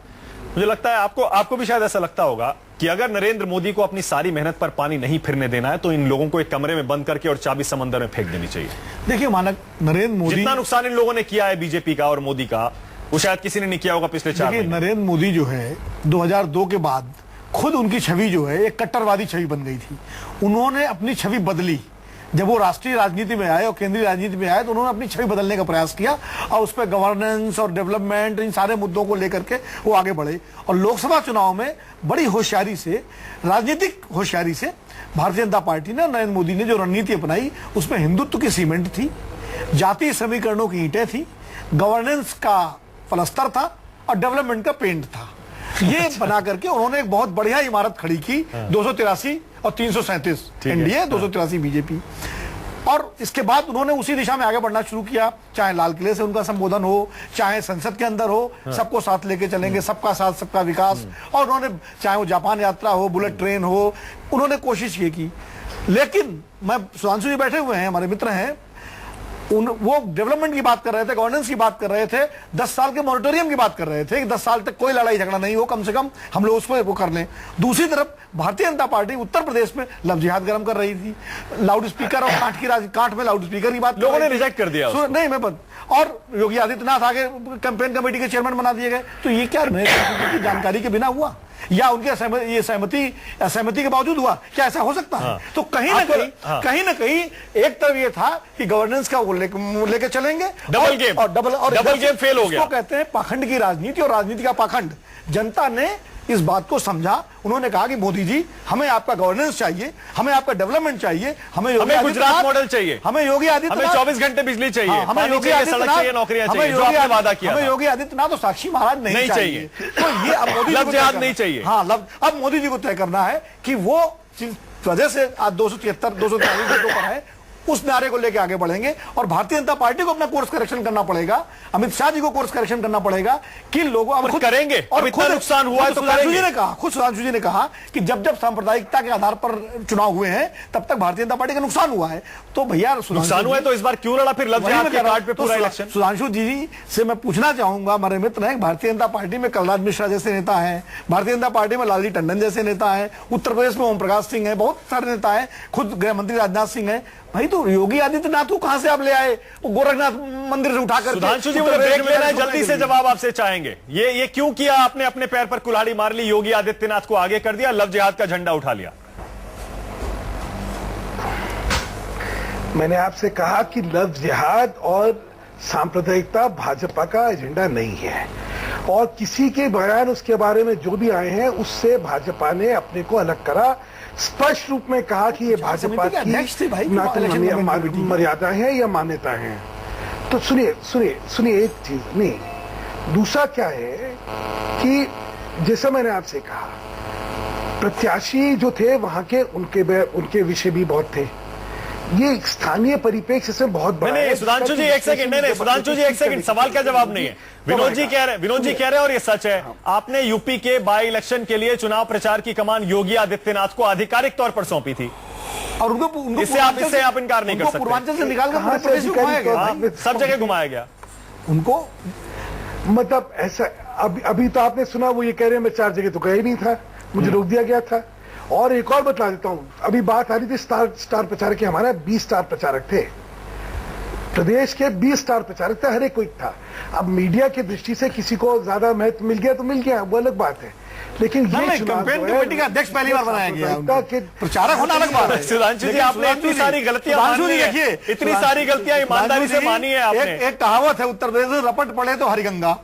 मुझे लगता है आपको भी शायद ऐसा लगता होगा कि अगर नरेंद्र मोदी को अपनी सारी मेहनत पर पानी नहीं फिरने देना है तो इन लोगों को एक कमरे में बंद करके और चाबी समंदर में फेंक देनी चाहिए। देखिए मानक, नरेंद्र मोदी, जितना नुकसान इन लोगों ने किया है बीजेपी का और मोदी का, वो शायद किसी ने नहीं किया होगा पिछले 4 महीने। नरेंद्र मोदी जो है 2002 के बाद खुद उनकी छवि जो है एक कट्टरवादी छवि बन गई थी। उन्होंने अपनी छवि बदली। जब वो राष्ट्रीय राजनीति में आए और केंद्रीय राजनीति में आए तो उन्होंने अपनी छवि बदलने का प्रयास किया और उस पर गवर्नेंस और डेवलपमेंट, इन सारे मुद्दों को लेकर के वो आगे बढ़े। और लोकसभा चुनाव में बड़ी होशियारी से, राजनीतिक होशियारी से भारतीय जनता पार्टी ने, नरेंद्र मोदी ने जो रणनीति अपनाई उसमें हिंदुत्व की सीमेंट थी, जातीय समीकरणों की ईंटें थी, गवर्नेंस का पलस्तर था और डेवलपमेंट का पेंट था। ये बना करके उन्होंने एक बहुत बढ़िया इमारत खड़ी की। 283 और 337 एनडीए, 283 बीजेपी। और इसके बाद उन्होंने उसी दिशा में आगे बढ़ना शुरू किया, चाहे लाल किले से उनका संबोधन हो, चाहे संसद के अंदर हो, सबको साथ लेके चलेंगे, सबका साथ सबका विकास। और उन्होंने चाहे वो जापान यात्रा हो, बुलेट ट्रेन हो, उन्होंने कोशिश ये की। लेकिन मैं, सुधांशु जी बैठे हुए हैं, हमारे मित्र हैं, वो डेवलपमेंट की बात कर रहे थे, गवर्नेंस की बात कर रहे थे, 10 साल के मॉनिटोरियम की बात कर रहे थे कि 10 साल तक कोई लड़ाई झगड़ा नहीं हो, कम से कम हम लोग उसको वो कर लें। दूसरी तरफ भारतीय जनता पार्टी उत्तर प्रदेश में लव जिहाद गर्म कर रही थी, लाउड स्पीकर और कांट में लाउड स्पीकर की बात लोगों ने रिजेक्ट कर दिया। नहीं मैं और योगी आदित्यनाथ आगे कैंपेन कमेटी के चेयरमैन बना दिए गए। तो ये क्या की जानकारी के बिना हुआ या उनके सहमति के बावजूद हुआ? क्या ऐसा हो सकता है? तो कहीं ना कहीं एक तरफ ये था कि गवर्नेंस का लेके चलेंगे, डबल गेम फेल हो गया। कहते हैं पाखंड की राजनीति और राजनीति का पाखंड। जनता ने इस बात को समझा। उन्होंने कहा कि मोदी जी, हमें आपका गवर्नेंस चाहिए, हमें आपका डेवलपमेंट चाहिए, हमें गुजरात मॉडल चाहिए, हमें योगी आदित्यनाथ, हमें 24 घंटे बिजली चाहिए, हमें योगी आदित्यनाथ चाहिए, नौकरियां चाहिए, जो आपने वादा किया, हमें योगी आदित्यनाथ और साक्षी महाराज नहीं चाहिए। तो ये अब मोदी लव जिहाद नहीं चाहिए। हाँ, अब मोदी जी को तय करना है कि वो जिस वजह से आज 273 243 सीटों पर है, उस नारे को लेकर आगे बढ़ेंगे। और भारतीय जनता पार्टी को अपना कोर्स करेक्शन करना पड़ेगा, अमित शाह जी को कोर्स करेक्शन करना पड़ेगा कि लोगों अब खुद करेंगे। और खुद नुकसान हुआ है तो सुधांशु जी ने कहा कि जब सांप्रदायिकता के आधार पर चुनाव हुए हैं तब तक भारतीय जनता पार्टी का नुकसान हुआ है। तो भैया नुकसान हुआ है तो इस बार क्यों लड़ा फिर लव जिहाद के कार्ड पे पूरा इलेक्शन? सुधांशु जी से मैं पूछना चाहूंगा, हमारे मित्र हैं, भारतीय जनता पार्टी में कलराज मिश्रा जैसे नेता है, भारतीय जनता पार्टी में लालजी टंडन जैसे नेता है, उत्तर प्रदेश में ओम प्रकाश सिंह है, बहुत सारे नेता है, खुद गृह मंत्री राजनाथ सिंह है। भाई तो योगी आदित्यनाथ को कहां से आप ले आए? वो गोरखनाथ मंदिर से उठाकर। सुधांशु जी मुझे ब्रेक लेना है, जल्दी से जवाब आपसे चाहेंगे। ये क्यों किया आपने? अपने पैर पर कुल्हाड़ी मार ली, योगी आदित्यनाथ को आगे कर दिया, लव जिहाद का झंडा उठा लिया। मैंने आपसे कहा कि लव जिहाद और सांप्रदायिकता भाजपा का एजेंडा नहीं है, और किसी के बयान उसके बारे में जो भी आए हैं उससे भाजपा ने अपने को अलग करा। स्पष्ट रूप में कहा कि ये भाजपा की ना तो मर्यादा है या मान्यता है। तो सुनिए एक चीज नहीं, दूसरा क्या है कि जैसा मैंने आपसे कहा, प्रत्याशी जो थे वहां के उनके विषय भी बहुत थे। ये स्थानीय परिप्रेक्ष्य से बहुत बड़ा है। सुधांशु जी एक सेकंड, नहीं सुधांशु जी एक सेकंड, सवाल का जवाब नहीं है। विनोद जी कह रहे हैं और ये सच है, आपने यूपी के बाई इलेक्शन के लिए चुनाव प्रचार की कमान योगी आदित्यनाथ को आधिकारिक तौर पर सौंपी थी, और उनको इससे आप इनकार नहीं कर सकते। पूर्वांचल से निकालकर सब जगह घुमाया गया उनको। मतलब ऐसा अभी तो आपने सुना, वो ये कह रहे हैं मैं 4 जगह तो गया ही नहीं था, मुझे रोक दिया गया था। और एक और बता देता हूं, अभी बात आ रही थी स्टार प्रचारक की, हमारा 20 स्टार प्रचारक थे, प्रदेश के 20 स्टार प्रचारक थे, हर एक कोई था। अब मीडिया की दृष्टि से किसी को ज्यादा महत्व मिल गया तो मिल गया, वो अलग बात है, लेकिन ये नहीं, चुनाव कैंपेन जो है, कमेटी का अध्यक्ष पहली बार बनाया गया है सांप्रदायिकता उनको। के प्रचारक होना अलग बात है। सुधांशु जी, लेकिन आपने इतनी सारी गलतियां सुधांशु मानी जी है, देखिए, इतनी सारी गलतियां ईमानदारी से मानी है आपने। एक कहावत है उत्तर प्रदेश में, रपट पड़े तो हरिगंगा,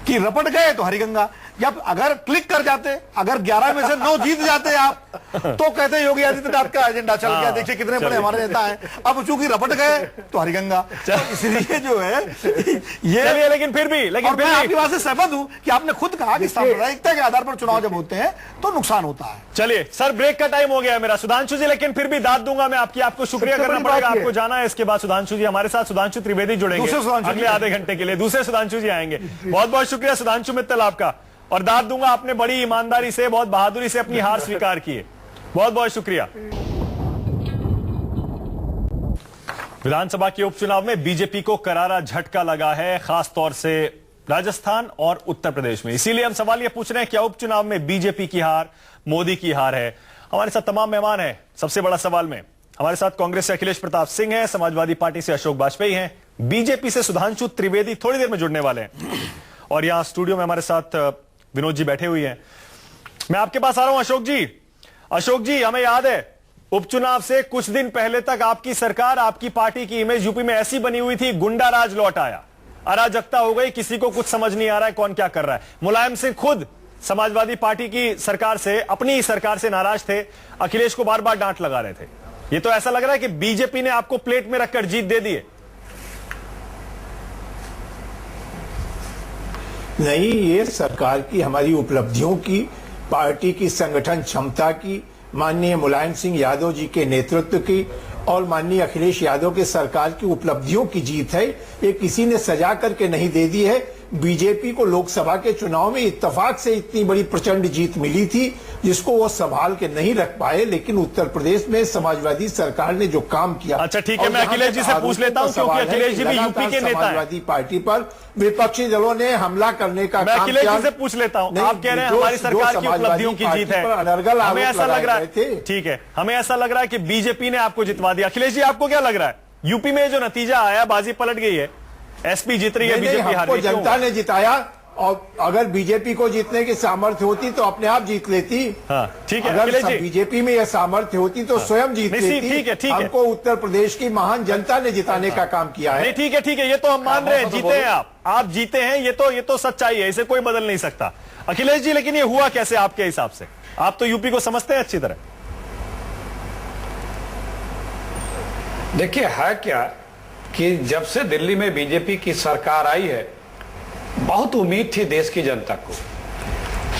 कि रपट गए तो हरिगंगा। जब अगर क्लिक कर जाते, अगर 11 में से 9 जीत जाते आप, तो कहते योगी आदित्यनाथ का एजेंडा चल गया, देखिए कितने बड़े हमारे नेता हैं। अब चूंकि रपट गए तो हरिगंगा, तो इसलिए जो है ये। चलिए, लेकिन फिर भी और मैं आपकी बात से सहमत हूं कि आपने खुद कहा कि सांप्रदायिकता के आधार पर चुनाव जब होते हैं तो नुकसान होता है। चलिए सर, ब्रेक का टाइम हो गया मेरा। सुधांशु जी, लेकिन फिर भी दाद दूंगा मैं आपको शुक्रिया करना पड़ेगा, आपको जाना है। इसके बाद सुधांशु जी हमारे साथ, सुधांशु त्रिवेदी जुड़ेंगे अगले आधे घंटे के लिए। दूसरे सुधांशु जी आएंगे। बहुत बहुत शुक्रिया सुधांशु मित्तल आपका, और दाद दूंगा, आपने बड़ी ईमानदारी से, बहुत बहादुरी से अपनी हार स्वीकार की है। बहुत बहुत शुक्रिया। विधानसभा के उपचुनाव में बीजेपी को करारा झटका लगा है, खासतौर से राजस्थान और उत्तर प्रदेश में। इसीलिए हम सवाल यह पूछ रहे हैं, क्या उपचुनाव में बीजेपी की हार मोदी की हार है? हमारे साथ तमाम मेहमान हैं। सबसे बड़ा सवाल में हमारे साथ कांग्रेस से अखिलेश प्रताप सिंह हैं, समाजवादी पार्टी से अशोक वाजपेयी हैं, बीजेपी से सुधांशु त्रिवेदी थोड़ी देर में जुड़ने वाले हैं, और यहां स्टूडियो में हमारे साथ विनोद जी बैठे हुए हैं। मैं आपके पास आ रहा हूं अशोक जी। अशोक जी, हमें याद है उपचुनाव से कुछ दिन पहले तक आपकी सरकार, आपकी पार्टी की इमेज यूपी में ऐसी बनी हुई थी, गुंडा राज लौट आया, अराजकता हो गई, किसी को कुछ समझ नहीं आ रहा है कौन क्या कर रहा है। मुलायम सिंह खुद समाजवादी पार्टी की सरकार से, अपनी सरकार से नाराज थे, अखिलेश को बार बार डांट लगा रहे थे। ये तो ऐसा लग रहा है कि बीजेपी ने आपको प्लेट में रखकर जीत दे दी है। नहीं, ये सरकार की, हमारी उपलब्धियों की, पार्टी की संगठन क्षमता की, माननीय मुलायम सिंह यादव जी के नेतृत्व की और माननीय अखिलेश यादव के सरकार की उपलब्धियों की जीत है। ये किसी ने सजा करके नहीं दे दी है। बीजेपी को लोकसभा के चुनाव में इत्तेफाक से इतनी बड़ी प्रचंड जीत मिली थी, जिसको वो संभाल के नहीं रख पाए, लेकिन उत्तर प्रदेश में समाजवादी सरकार ने जो काम किया। अच्छा ठीक है, मैं अखिलेश जी से पूछ लेता हूं, क्योंकि अखिलेश जी भी यूपी के नेता हैं। समाजवादी पार्टी पर विपक्षी दलों ने हमला करने का मैं काम अखिलेश किया। जी से पूछ लेता हूं, आप कह रहे हैं हमारी सरकार की उपलब्धियों की जीत है, हमें ऐसा लग रहा है, ठीक है, हमें ऐसा लग रहा है कि बीजेपी ने आपको जितवा दिया। अखिलेश जी, आपको क्या लग रहा है? यूपी में जो नतीजा आया, बाजी पलट गई है, एसपी जीत रही है, बीजेपी हार गई। जनता ने जिताया, और अगर बीजेपी को जीतने की सामर्थ्य होती तो अपने आप जीत लेती। हाँ, ठीक है, अगर अखिलेश जी, बीजेपी में यह सामर्थ्य होती तो स्वयं जीत लेती। ठीक है, हमको उत्तर प्रदेश की महान जनता ने जिताने का काम किया है। नहीं, ठीक है, ये तो हम मान रहे हैं, जीते हैं आप जीते हैं, ये तो सच्चाई है, इसे कोई बदल नहीं सकता। अखिलेश जी, लेकिन ये हुआ कैसे आपके हिसाब से? आप तो यूपी को समझते हैं अच्छी तरह। देखिए, है क्या कि जब से दिल्ली में बीजेपी की सरकार आई है, बहुत उम्मीद थी देश की जनता को,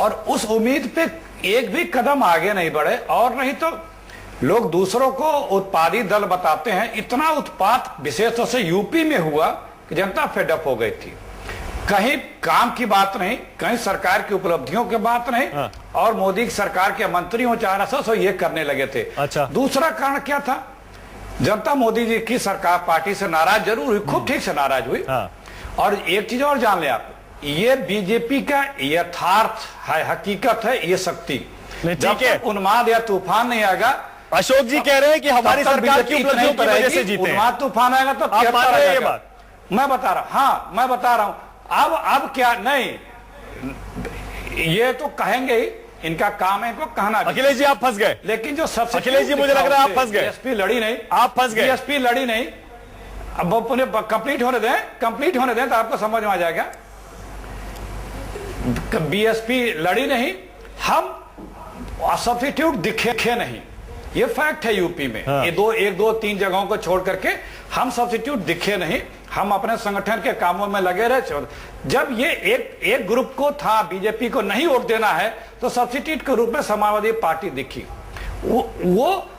और उस उम्मीद पे एक भी कदम आगे नहीं बढ़े। और नहीं तो लोग दूसरों को उत्पादी दल बताते हैं। इतना उत्पात विशेष तौर से यूपी में हुआ कि जनता फेडअप हो गई थी। कहीं काम की बात नहीं, कहीं सरकार की उपलब्धियों की बात नहीं, और मोदी की सरकार के मंत्रियों चार सौ ये करने लगे थे। अच्छा, दूसरा कारण क्या था? जनता मोदी जी की सरकार, पार्टी से नाराज जरूर हुई, खूब ठीक से नाराज हुई। और एक चीज और जान ले आप, ये बीजेपी का यथार्थ है, हकीकत है, ये शक्ति। जब तक उन्माद या तूफान नहीं आएगा। अशोक जी कह रहे हैं कि हमारी सरकार की उपलब्धियों की वजह से जीते हैं। उन्माद तूफान आएगा तो आप मान रहे हैं ये बात? मैं बता रहा, हाँ मैं बता रहा हूं। अब क्या नहीं, ये तो कहेंगे ही, इनका काम है इनको कहना। अखिलेश जी, आप फंस गए। लेकिन जो सबसे, अखिलेश जी, मुझे लग रहा है आप फंस गए। बीएसपी लड़ी नहीं, आप फंस गए। बीएसपी लड़ी नहीं। अब वो कंप्लीट होने दें तो आपको समझ में आ जाएगा। बीएसपी लड़ी नहीं, हम सब्स्टिट्यूट दिखे नहीं, ये फैक्ट है यूपी में। ये एक दो तीन जगहों को छोड़ करके हम सब्स्टिट्यूट दिखे नहीं। हम अपने संगठन के कामों में लगे रहे। जब ये एक ग्रुप को था, बीजेपी को नहीं वोट देना है, तो सब्स्टिट्यूट के रूप में समाजवादी पार्टी दिखी। वो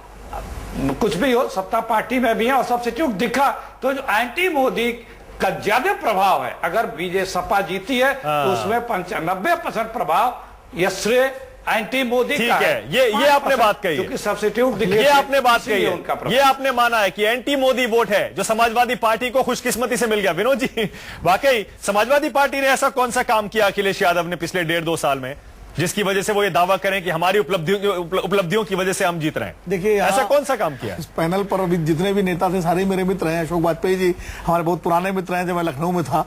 कुछ भी हो, सत्ता पार्टी में भी है, और सब्स्टिट्यूट दिखा। तो जो एंटी मोदी का ज्यादा प्रभाव है, अगर बीजेपी सपा जीती है तो उसमें 95% प्रभाव ये श्रेय एंटी मोदी का है। ये आपने बात कही, क्योंकि सब्स्टिट्यूट ये आपने बात कही है, ये आपने माना है कि एंटी मोदी वोट है जो समाजवादी पार्टी को खुशकिस्मती से मिल गया। विनोद जी, वाकई समाजवादी पार्टी ने ऐसा कौन सा काम किया अखिलेश यादव ने पिछले 1.5-2 साल में? जिसकी वजह से वो ये दावा करें कि हमारी उपलब्धियों की वजह से हम जीत रहे हैं। देखिए, ऐसा कौन सा काम किया? इस पैनल पर अभी जितने भी नेता थे सारे मेरे मित्र हैं। अशोक वाजपेयी जी हमारे बहुत पुराने मित्र हैं, जब मैं लखनऊ में था।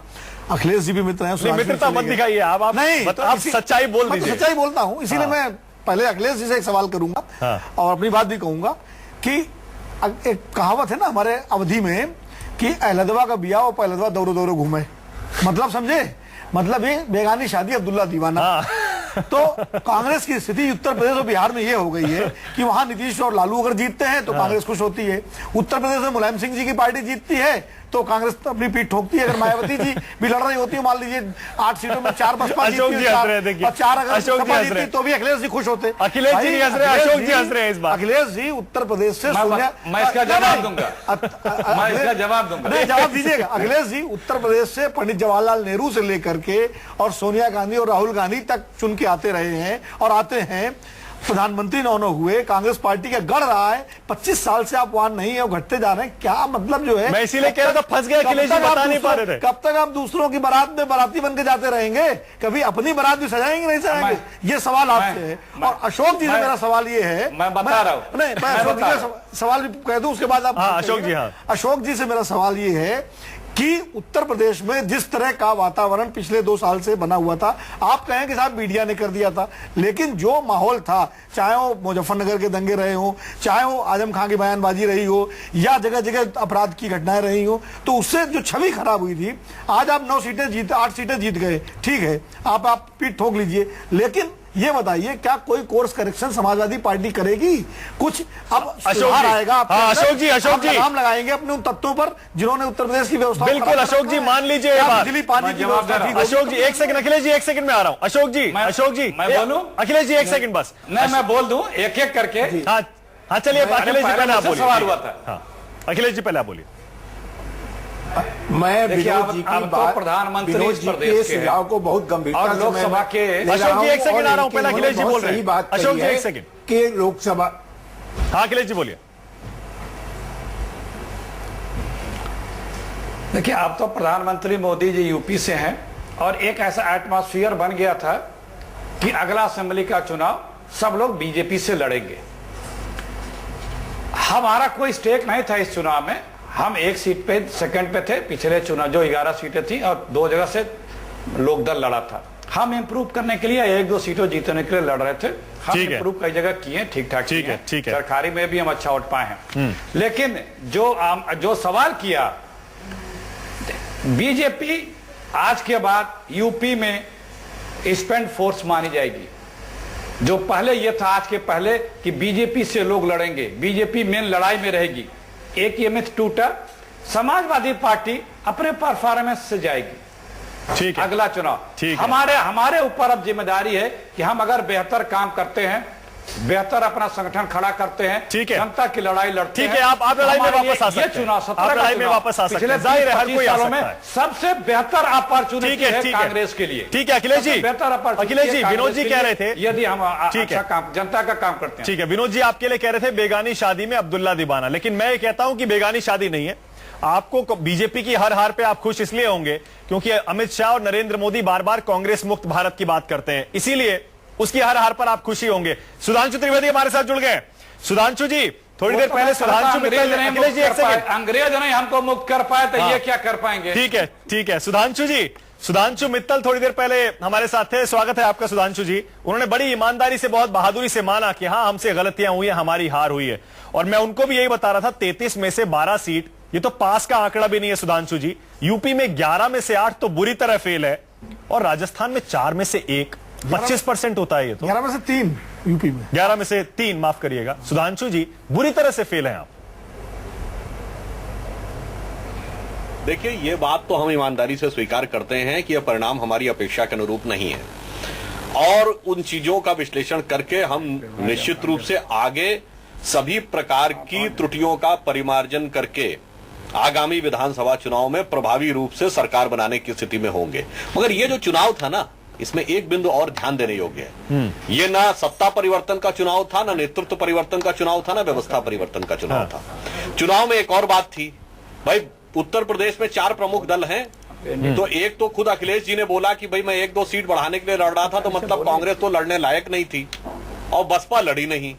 अखिलेश जी भी मित्र हैं। मित्रता मत दिखाइए आप नहीं, मतलब आप सच्चाई बोल दीजिए। सच्चाई बोलता हूँ, इसीलिए मैं पहले अखिलेश जी से एक सवाल करूंगा और अपनी बात भी कहूंगा कि एक कहावत है ना हमारे अवधि में कि अहलदवा का बिया और पहलदवा दौरो दौरो घूमे। मतलब समझे, मतलब ये बेगानी शादी अब्दुल्ला दीवाना। तो कांग्रेस की स्थिति उत्तर प्रदेश और बिहार में ये हो गई है कि वहां नीतीश और लालू अगर जीतते हैं तो कांग्रेस खुश होती है। उत्तर प्रदेश में मुलायम सिंह जी की पार्टी जीतती है तो कांग्रेस अपनी पीठ ठोकती है। अगर मायावती जी भी लड़ रही होती है, मान लीजिए 8 सीटों में 4 बसपा जीतती है और 4 अगर सपा जीतती तो भी अखिलेश जी खुश होते। अखिलेश जी हंस रहे, अशोक जी हंस रहे हैं इस बार। अखिलेश जी उत्तर प्रदेश से मैं इसका जवाब दूंगा, मैं इसका जवाब दूंगा। नहीं, जवाब दीजिएगा। अखिलेश जी उत्तर प्रदेश से पंडित जवाहरलाल नेहरू से लेकर के और सोनिया गांधी और राहुल गांधी तक चुन के आते रहे हैं और आते हैं। प्रधानमंत्री नौ हुए, कांग्रेस पार्टी का गढ़ रहा है। 25 साल से आप वहां नहीं है, घटते जा रहे हैं। क्या मतलब जो है, मैं इसीलिए कह रहा था फंस गए अखिलेश जी, बता नहीं पा रहे थे। कब तक आप दूसरों की बारात में बाराती बन के जाते रहेंगे? कभी अपनी बारात भी सजाएंगे नहीं सजाएंगे? ये सवाल आपसे है। और अशोक जी से मेरा सवाल ये है, मैं बता रहा हूं, नहीं मैं अशोक जी का सवाल भी कह दूं उसके बाद आप। अशोक जी, हाँ, अशोक जी से मेरा सवाल ये है कि उत्तर प्रदेश में जिस तरह का वातावरण पिछले 2 साल से बना हुआ था, आप कहें कि साहब मीडिया ने कर दिया था, लेकिन जो माहौल था, चाहे वो मुजफ्फरनगर के दंगे रहे हो, चाहे वो आजम खान की बयानबाजी रही हो, या जगह जगह अपराध की घटनाएं रही हो, तो उससे जो छवि खराब हुई थी। आज आप 9 सीटें जीते, 8 सीटें जीत गए, ठीक है, आप पीठ ठोक लीजिए, लेकिन ये बताइए क्या कोई कोर्स करेक्शन समाजवादी पार्टी करेगी? कुछ अब सुधार आएगा? अशोक जी नाम लगाएंगे अपने उन तत्वों पर जिन्होंने उत्तर प्रदेश की व्यवस्था। बिल्कुल अशोक जी, मान लीजिए बिजली पानी की व्यवस्था। अशोक जी 1 सेकंड, अखिलेश जी 1 सेकंड में आ रहा हूं। अशोक जी मैं बोलूं? अखिलेश जी 1 सेकंड बस। नहीं, मैं बोल दूं एक एक करके। हाँ चलिए, अखिलेश जी पहले आप बोलिए। सवाल हुआ था। हाँ अखिलेश जी पहले आप बोलिए। मैं विनोद जी की बात, प्रधानमंत्री विनोद जी के सुझाव को बहुत गंभीरता और लोकसभा के। अशोक जी 1 सेकंड आ रहा हूं, पहले अखिलेश जी बोल रहे हैं। बात अशोक जी 1 सेकंड कि लोकसभा। हाँ अखिलेश जी बोलिए। देखिए, आप तो प्रधानमंत्री मोदी जी यूपी से हैं और एक ऐसा एटमॉस्फेयर बन गया था कि अगला असेंबली का चुनाव सब लोग बीजेपी से लड़ेंगे। हमारा कोई स्टेक नहीं था इस चुनाव में। हम 1 सीट पे सेकंड पे थे। पिछले चुनाव जो 11 सीटें थी और 2 जगह से लोकदल लड़ा था। हम इंप्रूव करने के लिए 1-2 सीटों जीतने के लिए लड़ रहे थे। हम इंप्रूव कई जगह किए, ठीक ठाक ठीक है। सरकारी में भी हम अच्छा उठ पाए हैं। लेकिन जो सवाल किया, बीजेपी आज के बाद यूपी में स्पेंड फोर्स मानी जाएगी। जो पहले ये था आज के पहले कि बीजेपी से लोग लड़ेंगे, बीजेपी मेन लड़ाई में रहेगी, एक ये मिथ टूटा। समाजवादी पार्टी अपने परफॉर्मेंस से जाएगी। ठीक है, अगला चुनाव हमारे ऊपर अब जिम्मेदारी है कि हम अगर बेहतर काम करते हैं, बेहतर अपना संगठन खड़ा करते हैं, ठीक है, जनता की लड़ाई लड़ते हैं, ठीक है, आप लड़ाई में वापस आ सकते हैं। चुनाव 17 लड़ाई में वापस आ सकते हैं। जाहिर है हर कोई आ सकता है। सबसे बेहतर अपॉर्चुनिटी है कांग्रेस के लिए। ठीक है अखिलेश जी, बेहतर अपॉर्चुनिटी। अखिलेश जी, विनोद जी कह रहे थे यदि हम अच्छा काम, जनता का काम करते हैं। ठीक है, विनोद जी आपके लिए कह रहे थे बेगानी शादी में अब्दुल्ला दीवाना, लेकिन मैं ये कहता हूं कि बेगानी शादी नहीं है। आपको बीजेपी की हर हार पे आप खुश इसलिए होंगे क्योंकि अमित शाह और नरेंद्र मोदी बार बार कांग्रेस मुक्त भारत की बात करते हैं, इसीलिए उसकी हर हार पर आप खुशी होंगे। सुधांशु त्रिवेदी हमारे साथ जुड़ गए। सुधांशु जी, थोड़ी देर पहले सुधांशु मित्तल, अखिलेश जी 1 सेकंड, अंग्रेज नहीं हमको मुक्त कर पाए तो ये क्या कर पाएंगे? ठीक है सुधांशु जी, सुधांशु मित्तल थोड़ी देर पहले हमारे साथ थे। स्वागत है आपका सुधांशु जी। उन्होंने बड़ी ईमानदारी से, बहुत बहादुरी से माना कि हाँ हमसे गलतियां हुई है, हमारी हार हुई है। और मैं उनको भी यही बता रहा था, 33 में से 12 सीट, ये तो पास का आंकड़ा भी नहीं है सुधांशु जी। यूपी में 11 में से 8 तो बुरी तरह फेल है और राजस्थान में 4 में से 1, 25% होता है ये तो। 11 में से 3 यूपी में, 11 में से 3, माफ करिएगा सुधांशु जी, बुरी तरह से फेल हैं आप। देखिए, ये बात तो हम ईमानदारी से स्वीकार करते हैं कि यह परिणाम हमारी अपेक्षा के अनुरूप नहीं है और उन चीजों का विश्लेषण करके हम निश्चित रूप से आगे सभी प्रकार की त्रुटियों का परिमार्जन करके आगामी विधानसभा चुनाव में प्रभावी रूप से सरकार बनाने की स्थिति में होंगे। मगर ये जो चुनाव था ना, इसमें एक बिंदु और ध्यान देने योग्य है। ये ना सत्ता परिवर्तन का चुनाव था, ना नेतृत्व परिवर्तन का चुनाव था, ना व्यवस्था परिवर्तन का चुनाव था। चुनाव में एक और बात थी भाई, उत्तर प्रदेश में 4 प्रमुख दल हैं तो एक तो खुद अखिलेश जी ने बोला कि भाई मैं 1-2 सीट बढ़ाने के लिए लड़ रहा था, तो मतलब कांग्रेस तो लड़ने लायक नहीं थी और बसपा लड़ी नहीं।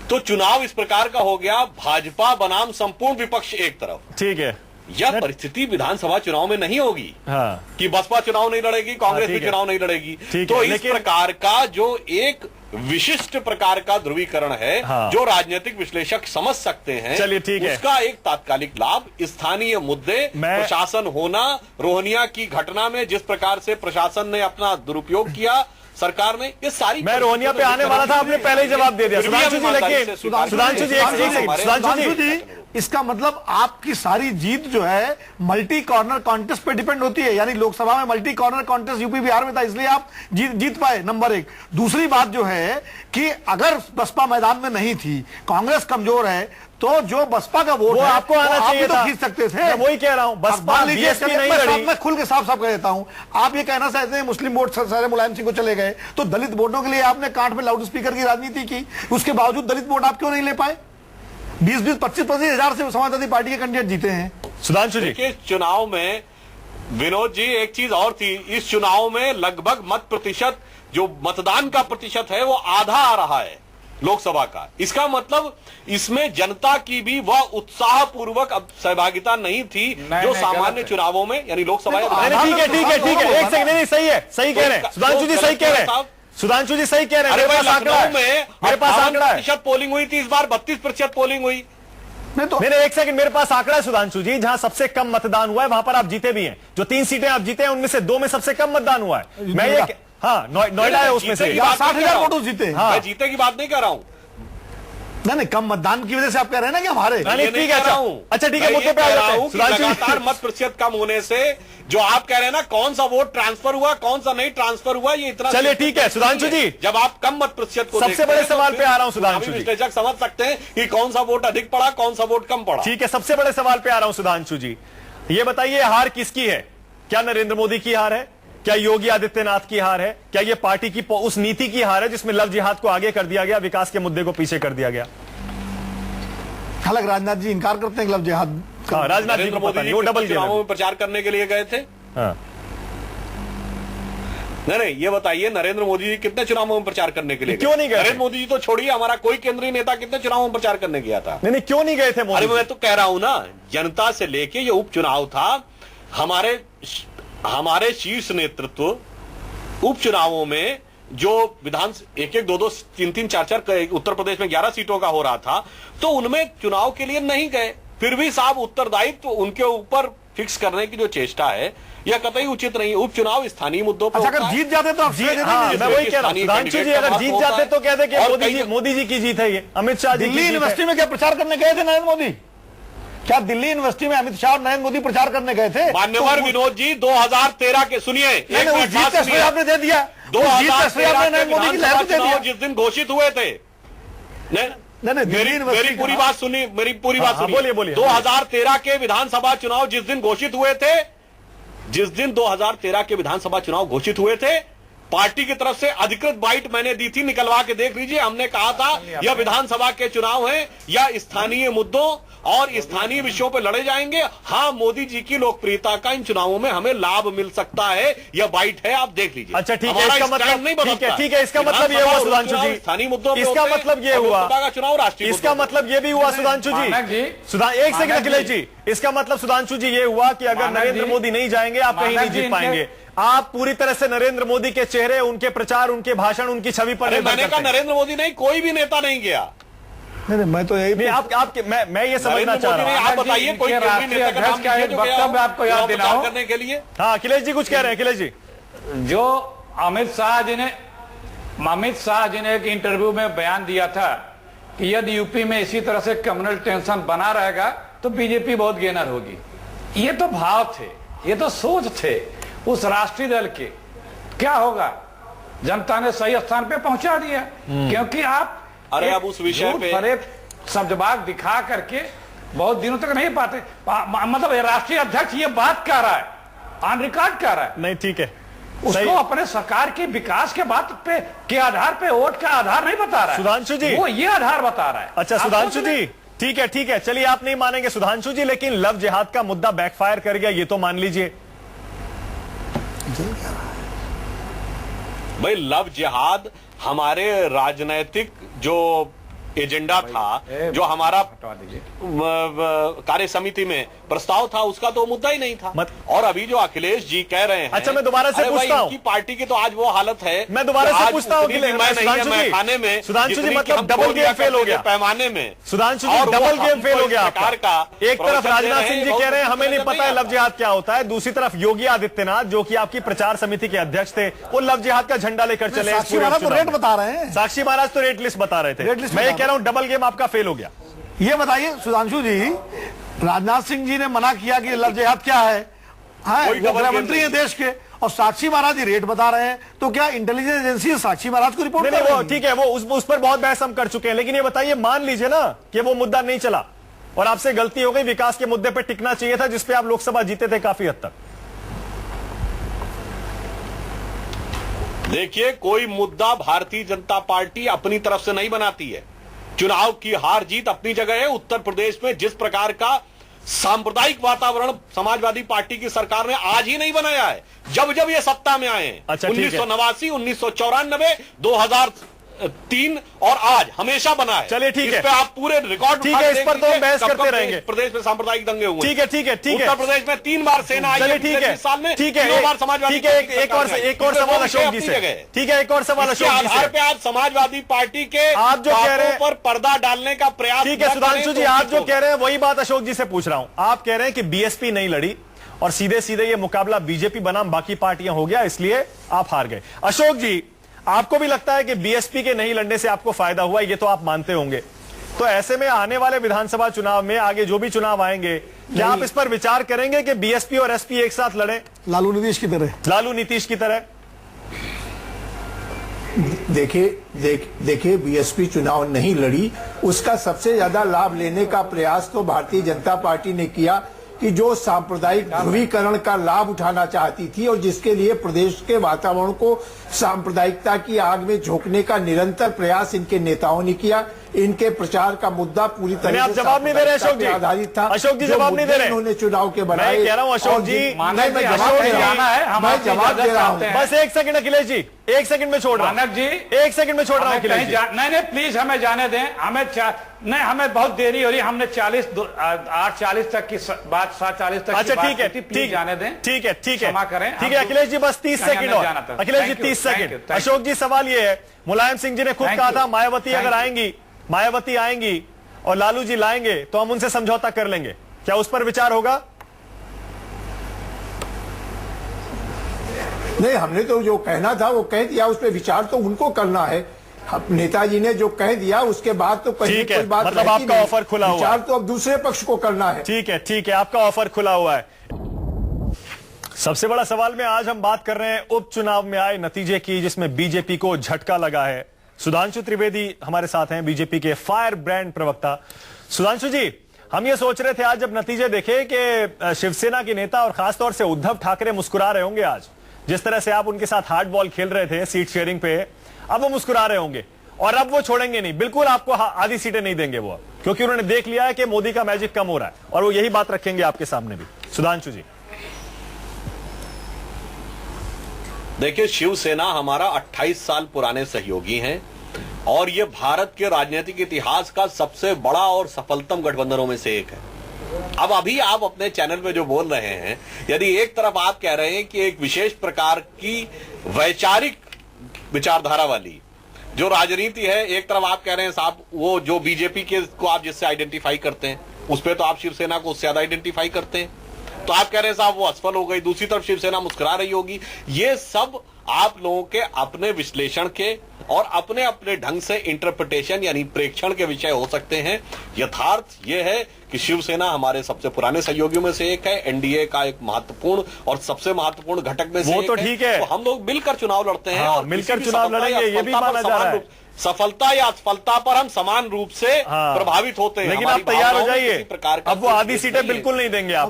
तो चुनाव इस प्रकार का हो गया, भाजपा बनाम संपूर्ण विपक्ष एक तरफ। ठीक है, यह परिस्थिति विधानसभा चुनाव में नहीं होगी। हाँ, कि बसपा चुनाव नहीं लड़ेगी, कांग्रेस भी ठीक है। चुनाव नहीं लड़ेगी। ठीक तो है, इस लेकिन- प्रकार का जो एक विशिष्ट प्रकार का ध्रुवीकरण है, हाँ। जो राजनीतिक विश्लेषक समझ सकते हैं, चलिए, ठीक है। उसका एक तात्कालिक लाभ स्थानीय मुद्दे, प्रशासन होना, रोहनिया की घटना में जिस प्रकार से प्रशासन ने अपना दुरुपयोग किया, सरकार ने, ये सारी मैं रोहनिया पे आने वाला था, आपने पहले ही जवाब दे दिया। फिर भी सुधांशु जी, ईमानदारी लेकिन से स्वीकार सुधांशु जी, एक सेकंड, सुधांशु जी, इसका मतलब आपकी सारी जीत जो है मल्टी कॉर्नर कॉन्टेस्ट पे डिपेंड होती है, यानी लोकसभा में multi corner contest UP Bihar में था, इसलिए आप जीत पाए, नंबर एक। दूसरी बात जो है कि अगर बसपा मैदान में नहीं थी, कांग्रेस कमजोर है, तो जो बसपा का वोट वो है, आपको आना आप चाहिए भी तो था। खींच सकते थे। मैं वही कह रहा हूं, बसपा मान लीजिए, बीएसपी नहीं लड़ी। मैं खुल के साफ साफ कह देता हूं, आप ये कहना चाहते हैं मुस्लिम वोट सारे मुलायम सिंह को चले गए, तो दलित वोटों के लिए आपने कांठ में लाउड स्पीकर की राजनीति की, उसके बावजूद दलित वोट आप क्यों नहीं ले पाए? 20-20, 25-25 हजार से समाजवादी पार्टी के कैंडिडेट जीते हैं। सुधांशु जी, देखिए, चुनाव में विनोद जी एक चीज और थी, इस चुनाव में लगभग मत प्रतिशत, जो मतदान का प्रतिशत है, वो आधा आ रहा है लोकसभा का। इसका मतलब इसमें जनता की भी वह उत्साहपूर्वक अब सहभागिता नहीं थी जो सामान्य चुनावों में, यानी लोकसभा। ठीक है, ठीक है, ठीक है, एक सेकंड, नहीं, सही है, सही कह रहे हैं सुधांशु जी, सही कह रहे हैं, सुधांशु जी सही कह रहे हैं। अरे मेरे भाई, पास आंकड़ा है, लखनऊ में मेरे पास आंकड़ा है। 58% पोलिंग हुई थी, इस बार 32% पोलिंग हुई। नहीं, एक सेकंड, मेरे पास आंकड़ा है सुधांशु जी, जहां सबसे कम मतदान हुआ है वहां पर आप जीते भी हैं। जो 3 सीटें आप जीते हैं उनमें से 2 में सबसे कम मतदान हुआ है। मैं ये, हाँ, नोएडा है उसमें से, 60,000 वोट जीते। मैं जीते की बात नहीं कर रहा हूं। नहीं, कम मतदान की वजह से आप कह रहे हैं ना कि हमारे। नहीं, ठीक है, अच्छा ठीक है, मुद्दे पे आ जाते हैं। सुधांशु जी, लगातार मत प्रतिशत कम होने से जो आप कह रहे हैं ना, कौन सा वोट ट्रांसफर हुआ, कौन सा नहीं ट्रांसफर हुआ, ये इतना। चलिए, ठीक है सुधांशु जी, जब आप कम मत प्रतिशत को सबसे बड़े सवाल पे आ रहा हूं सुधांशु जी। विश्लेषक समझ सकते हैं कि कौन सा वोट अधिक पड़ा, कौन सा वोट कम पड़ा। ठीक है, सबसे बड़े सवाल पे आ रहा हूं सुधांशु जी, ये बताइए, हार किसकी है? क्या नरेंद्र मोदी की हार है? क्या योगी आदित्यनाथ की हार है? क्या ये पार्टी की उस नीति की हार है जिसमें लव जिहाद को आगे कर दिया गया, विकास के मुद्दे को पीछे कर दिया गया? हालांकि राजनाथ जी इनकार करते हैं लव जिहाद। हाँ, राजनाथ जी नरेंद्र को पता मोदी नहीं, वो डबल चुनावों में प्रचार करने के लिए गए थे। हाँ, नहीं, ये बताइए, नरेंद्र मोदी जी कितने चुनावों में प्रचार करने के लिए क्यों नहीं गए थे? नरेंद्र मोदी जी तो छोड़िए, हमारा कोई केंद्रीय नेता कितने चुनावों में प्रचार करने गया था? नहीं, क्यों नहीं गए थे मोदी अरे जी? मैं तो कह रहा हूं ना, जनता से लेके ये उपचुनाव था, हमारे शीर्ष नेतृत्व उपचुनावों में जो विधान 1-1, 2-2, 3-3, 4-4 उत्तर प्रदेश में 11 सीटों का हो रहा था, तो उनमें चुनाव के लिए नहीं गए। फिर भी साहब उत्तरदायित्व उनके ऊपर फिक्स करने की जो चेष्टा है, यह कतई उचित नहीं। उपचुनाव स्थानीय मुद्दों पर अच्छा, होता अगर है। जीत जाते तो आप जी, हाँ, मैं वही कह रहा हूं सुधांशु जी, अगर जीत जाते तो कहते कि मोदी जी की जीत है ये, अमित शाह जी की दिल्ली जीत है। यूनिवर्सिटी में क्या प्रचार करने गए थे नरेंद्र मोदी? क्या दिल्ली यूनिवर्सिटी में अमित शाह और नरेंद्र मोदी प्रचार करने गए थे? मान्यवर विनोद जी, 2013 के सुनिए, एक उस मिनट जीत बात का सुनिए। श्रेय आपने दे दिया। उस जीत का श्रेय 2013 आपने के नरेंद्र मोदी की लहर को दे विधानसभा दिया। चुनाव जिस दिन घोषित हुए थे, नहीं, दिल्ली मेरी यूनिवर्सिटी पूरी का- बात सुनिए, मेरी पूरी बात हाँ, सुनिए। बोलिए। 2013 के विधानसभा चुनाव जिस दिन घोषित हुए थे, जिस दिन 2013 के विधानसभा चुनाव घोषित हुए थे, पार्टी की तरफ से अधिकृत बाइट मैंने दी थी, निकलवा के देख लीजिए। हमने कहा था यह विधानसभा के चुनाव है, या स्थानीय मुद्दों और स्थानीय विषयों पर लड़े जाएंगे। हाँ, मोदी जी की लोकप्रियता का इन चुनावों में हमें लाभ मिल सकता है, यह बाइट है, आप देख लीजिए। अच्छा, ठीक है, हमारा इसका स्टैंड मतलब नहीं ठीक है, बदलता। ठीक है, इसका मतलब ये हुआ सुधांशु जी, स्थानीय मुद्दों पे इसका होते हैं, मतलब ये और हुआ, लोकसभा का चुनाव राष्ट्रीय इसका मुद्दों पे। मतलब ये भी हुआ सुधांशु जी, मानक जी, एक सेकंड अखिलेश जी, इसका मतलब सुधांशु जी ये हुआ कि अगर मानक नरेंद्र जी, मोदी नहीं जाएंगे आप कहीं मानक नहीं जी, जीत पाएंगे। आप पूरी तरह से नरेंद्र मोदी के चेहरे, उनके प्रचार, उनके भाषण, उनकी छवि पर अरे निर्भर मैंने कहा करते हैं। नरेंद्र मोदी नहीं, कोई भी नेता नहीं गया। नहीं, मैं तो यही नहीं, मैं ये समझना नरेंद्र चाह मोदी रहा नहीं, हूं। आप बताइए कोई इनके केंद्रीय नेता का नाम राष्ट्रीय लीजिए जो अध्यक्ष का गया एक वक्तव्य आपको याद चुनाव प्रचार दिलाऊं। करने के लिए। हाँ, अखिलेश जी कुछ कह रहे हैं, अखिलेश जी। जो अमित शाह जी ने एक इंटरव्यू में बयान दिया था कि यदि यूपी में इसी तरह से कम्युनल टेंशन बना रहेगा तो बीजेपी बहुत गेनर होगी। ये तो भाव थे, ये तो सोच थे उस राष्ट्रीय दल के। क्या होगा, जनता ने सही स्थान पे पहुंचा दिया, क्योंकि आप अरे अब उस विषय पे शब्दबाग दिखा करके बहुत दिनों तक नहीं पाते। मतलब राष्ट्रीय अध्यक्ष ये बात कह रहा है, ऑन रिकॉर्ड कह रहा है, नहीं, ठीक है, उसको अपने सरकार के विकास के बात पे के आधार पे वोट का आधार नहीं बता रहा है सुधांशु जी, वो ये आधार बता रहा है। अच्छा आप सुधांशु सोच लें। जी, ठीक है, चलिए आप नहीं मानेंगे सुधांशु जी, लेकिन लव जिहाद का मुद्दा बैकफायर कर गया, ये तो मान लीजिए। भाई लव जिहाद हमारे राजनीतिक जो एजेंडा था, जो हमारा कार्य समिति में प्रस्ताव था, उसका तो मुद्दा ही नहीं था। और अभी जो अखिलेश जी कह रहे हैं, अच्छा मैं दोबारा से पूछता हूं, इनकी पार्टी की तो आज वो हालत है, मैं दोबारा से पूछता हूं कि खाने में सुधांशु जी मतलब डबल गेम फेल हो गया पैमाने में, सुधांशु जी डबल गेम फेल हो गया आपका। एक तरफ राजनाथ सिंह जी कह रहे हैं हमें नहीं पता है लव जिहाद क्या होता है, दूसरी तरफ योगी आदित्यनाथ जो कि आपकी प्रचार समिति के अध्यक्ष थे, वो लव जिहाद का झंडा लेकर चले। साक्षी महाराज तो रेट बता रहे हैं, साक्षी महाराज तो रेट लिस्ट बता रहे थे, मैं ये कह रहा हूं डबल गेम आपका फेल हो गया। ये बताइए सुधांशु जी, राजनाथ सिंह जी ने मना किया कि लव जिहाद क्या है, वो गृह मंत्री है देश के, और साक्षी महाराज ही रेट बता रहे हैं, तो क्या इंटेलिजेंस एजेंसी साक्षी महाराज को रिपोर्ट नहीं, वो ठीक है, वो उस पर बहुत बहस हम कर चुके हैं, लेकिन ये बताइए मान लीजिए ना कि वो मुद्दा नहीं चला और आपसे गलती हो गई, विकास के मुद्दे पर टिकना चाहिए था जिसपे आप लोकसभा जीते थे काफी हद तक। देखिए, कोई मुद्दा भारतीय जनता पार्टी अपनी तरफ से नहीं बनाती है। चुनाव की हार जीत अपनी जगह है। उत्तर प्रदेश में जिस प्रकार का सांप्रदायिक वातावरण समाजवादी पार्टी की सरकार ने आज ही नहीं बनाया है, जब जब ये सत्ता में आए हैं, अच्छा, 1989, 1994, 2003 और आज हमेशा बना है। चलिए ठीक है, इस पे आप पूरे रिकॉर्ड ठीक है, इस पर तो हम बहस करते रहेंगे। प्रदेश में सांप्रदायिक दंगे हुए, ठीक है ठीक है ठीक है, उत्तर प्रदेश में 3 बार सेना आई है, ठीक है साल में ठीक है, 2 बार समाजवादी, ठीक है, एक और सवाल अशोक जी से, ठीक है, एक और सवाल अशोक जी से। आधार पे आप समाजवादी पार्टी के आप जो कह रहे हैं पर पर्दा डालने का प्रयास, ठीक है सुधांशु जी, आप जो कह रहे हैं वही बात अशोक जी से पूछ रहा हूं। आप कह रहे हैं कि बीएसपी नहीं लड़ी और सीधे सीधे ये मुकाबला बीजेपी बनाम बाकी पार्टियां हो गया, इसलिए आप हार गए। अशोक जी, आपको भी लगता है कि बीएसपी के नहीं लड़ने से आपको फायदा हुआ, ये तो आप मानते होंगे, तो ऐसे में आने वाले विधानसभा चुनाव में आगे जो भी चुनाव आएंगे, क्या आप इस पर विचार करेंगे कि बीएसपी और एसपी एक साथ लड़े, लालू नीतीश की तरह? लालू नीतीश की तरह? देखिए बीएसपी चुनाव नहीं लड़ी, उसका सबसे ज्यादा लाभ लेने का प्रयास तो भारतीय जनता पार्टी ने किया कि जो सांप्रदायिक ध्रुवीकरण का लाभ उठाना चाहती थी और जिसके लिए प्रदेश के वातावरण को सांप्रदायिकता की आग में झोंकने का निरंतर प्रयास इनके नेताओं ने किया। इनके प्रचार का मुद्दा पूरी तरह से जवाब नहीं दे रहे अशोक जी, आधारित था। अशोक जी जवाब नहीं दे रहे, उन्होंने चुनाव के बनाए। मैं कह रहा हूं अशोक जी, मैं जवाब दे रहा हूं। बस एक सेकंड अखिलेश जी, एक सेकंड में छोड़ रहा हूं मानक जी, एक सेकंड में छोड़ रहा हूं अखिलेश जी। नहीं प्लीज हमें जाने दें, हमें बहुत देरी हो रही, हमने 8:40 तक की बात 7:40 तक। अच्छा ठीक है, प्लीज जाने दें, ठीक है ठीक है, क्षमा करें। ठीक है अखिलेश जी, बस 30 सेकंड और, अखिलेश जी 30 सेकंड। अशोक जी सवाल ये है, मुलायम सिंह जी ने खुद कहा था मायावती अगर आएंगी और लालू जी लाएंगे तो हम उनसे समझौता कर लेंगे, क्या उस पर विचार होगा? नहीं, हमने तो जो कहना था वो कह दिया, उस पर विचार तो उनको करना है। नेताजी ने जो कह दिया उसके बाद तो कहीं कोई बात मतलब आपका ऑफर खुला हुआ है, विचार तो अब दूसरे पक्ष को करना है। ठीक है, आपका ऑफर खुला हुआ है। सबसे बड़ा सवाल में आज हम बात कर रहे हैं उपचुनाव में आए नतीजे की, जिसमें बीजेपी को झटका लगा है। सुधांशु त्रिवेदी हमारे साथ हैं, बीजेपी के फायर ब्रांड प्रवक्ता। सुधांशु जी, हम ये सोच रहे थे आज जब नतीजे देखे कि शिवसेना के नेता और खासतौर से उद्धव ठाकरे मुस्कुरा रहे होंगे आज, जिस तरह से आप उनके साथ हार्ड बॉल खेल रहे थे सीट शेयरिंग पे, अब वो मुस्कुरा रहे होंगे और अब वो छोड़ेंगे नहीं, बिल्कुल आपको आधी सीटें नहीं देंगे वो, क्योंकि उन्होंने देख लिया है कि मोदी का मैजिक कम हो रहा है और वो यही बात रखेंगे आपके सामने भी। सुधांशु जी, देखिए, शिवसेना हमारा 28 साल पुराने सहयोगी हैं और ये भारत के राजनीतिक इतिहास का सबसे बड़ा और सफलतम गठबंधनों में से एक है। अब अभी आप अपने चैनल में जो बोल रहे हैं, यदि एक तरफ आप कह रहे हैं कि एक विशेष प्रकार की वैचारिक विचारधारा वाली जो राजनीति है, एक तरफ आप कह रहे हैं साहब वो जो बीजेपी के को आप जिससे आइडेंटिफाई करते हैं उस पे तो आप शिवसेना को उससे ज्यादा आइडेंटिफाई करते हैं, तो आप कह रहे हैं साहब वो असफल हो गई, दूसरी तरफ शिवसेना मुस्कुरा रही होगी। ये सब आप लोगों के अपने विश्लेषण के और अपने अपने ढंग से इंटरप्रिटेशन यानी प्रेक्षण के विषय हो सकते हैं। यथार्थ यह है कि शिवसेना हमारे सबसे पुराने सहयोगियों में से एक है, एनडीए का एक महत्वपूर्ण और सबसे महत्वपूर्ण घटक में से वो तो ठीक है, तो हम लोग मिलकर चुनाव लड़ते हैं और मिलकर चुनाव लड़ेंगे, ये भी माना जा रहा है। सफलता या असफलता पर हम समान रूप से प्रभावित होते हैं, लेकिन आप तैयार हो जाइए, अब वो आधी सीटें नहीं बिल्कुल नहीं देंगे आपको,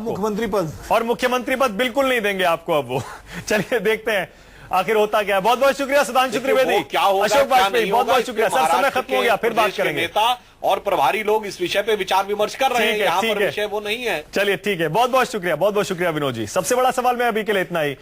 मुख्यमंत्री पद बिल्कुल नहीं देंगे आपको अब वो। चलिए देखते हैं आखिर होता क्या है। बहुत बहुत शुक्रिया सुधांशु त्रिवेदी, अशोक वाजपेयी, बहुत बहुत शुक्रिया सर, समय खत्म हो गया, फिर बात करेंगे। नेता और प्रभारी लोग इस विषय पे विचार विमर्श कर रहे हैं, यहाँ पर विषय वो नहीं है। चलिए ठीक है, बहुत बहुत शुक्रिया विनोद जी। सबसे बड़ा सवाल में अभी के लिए इतना ही।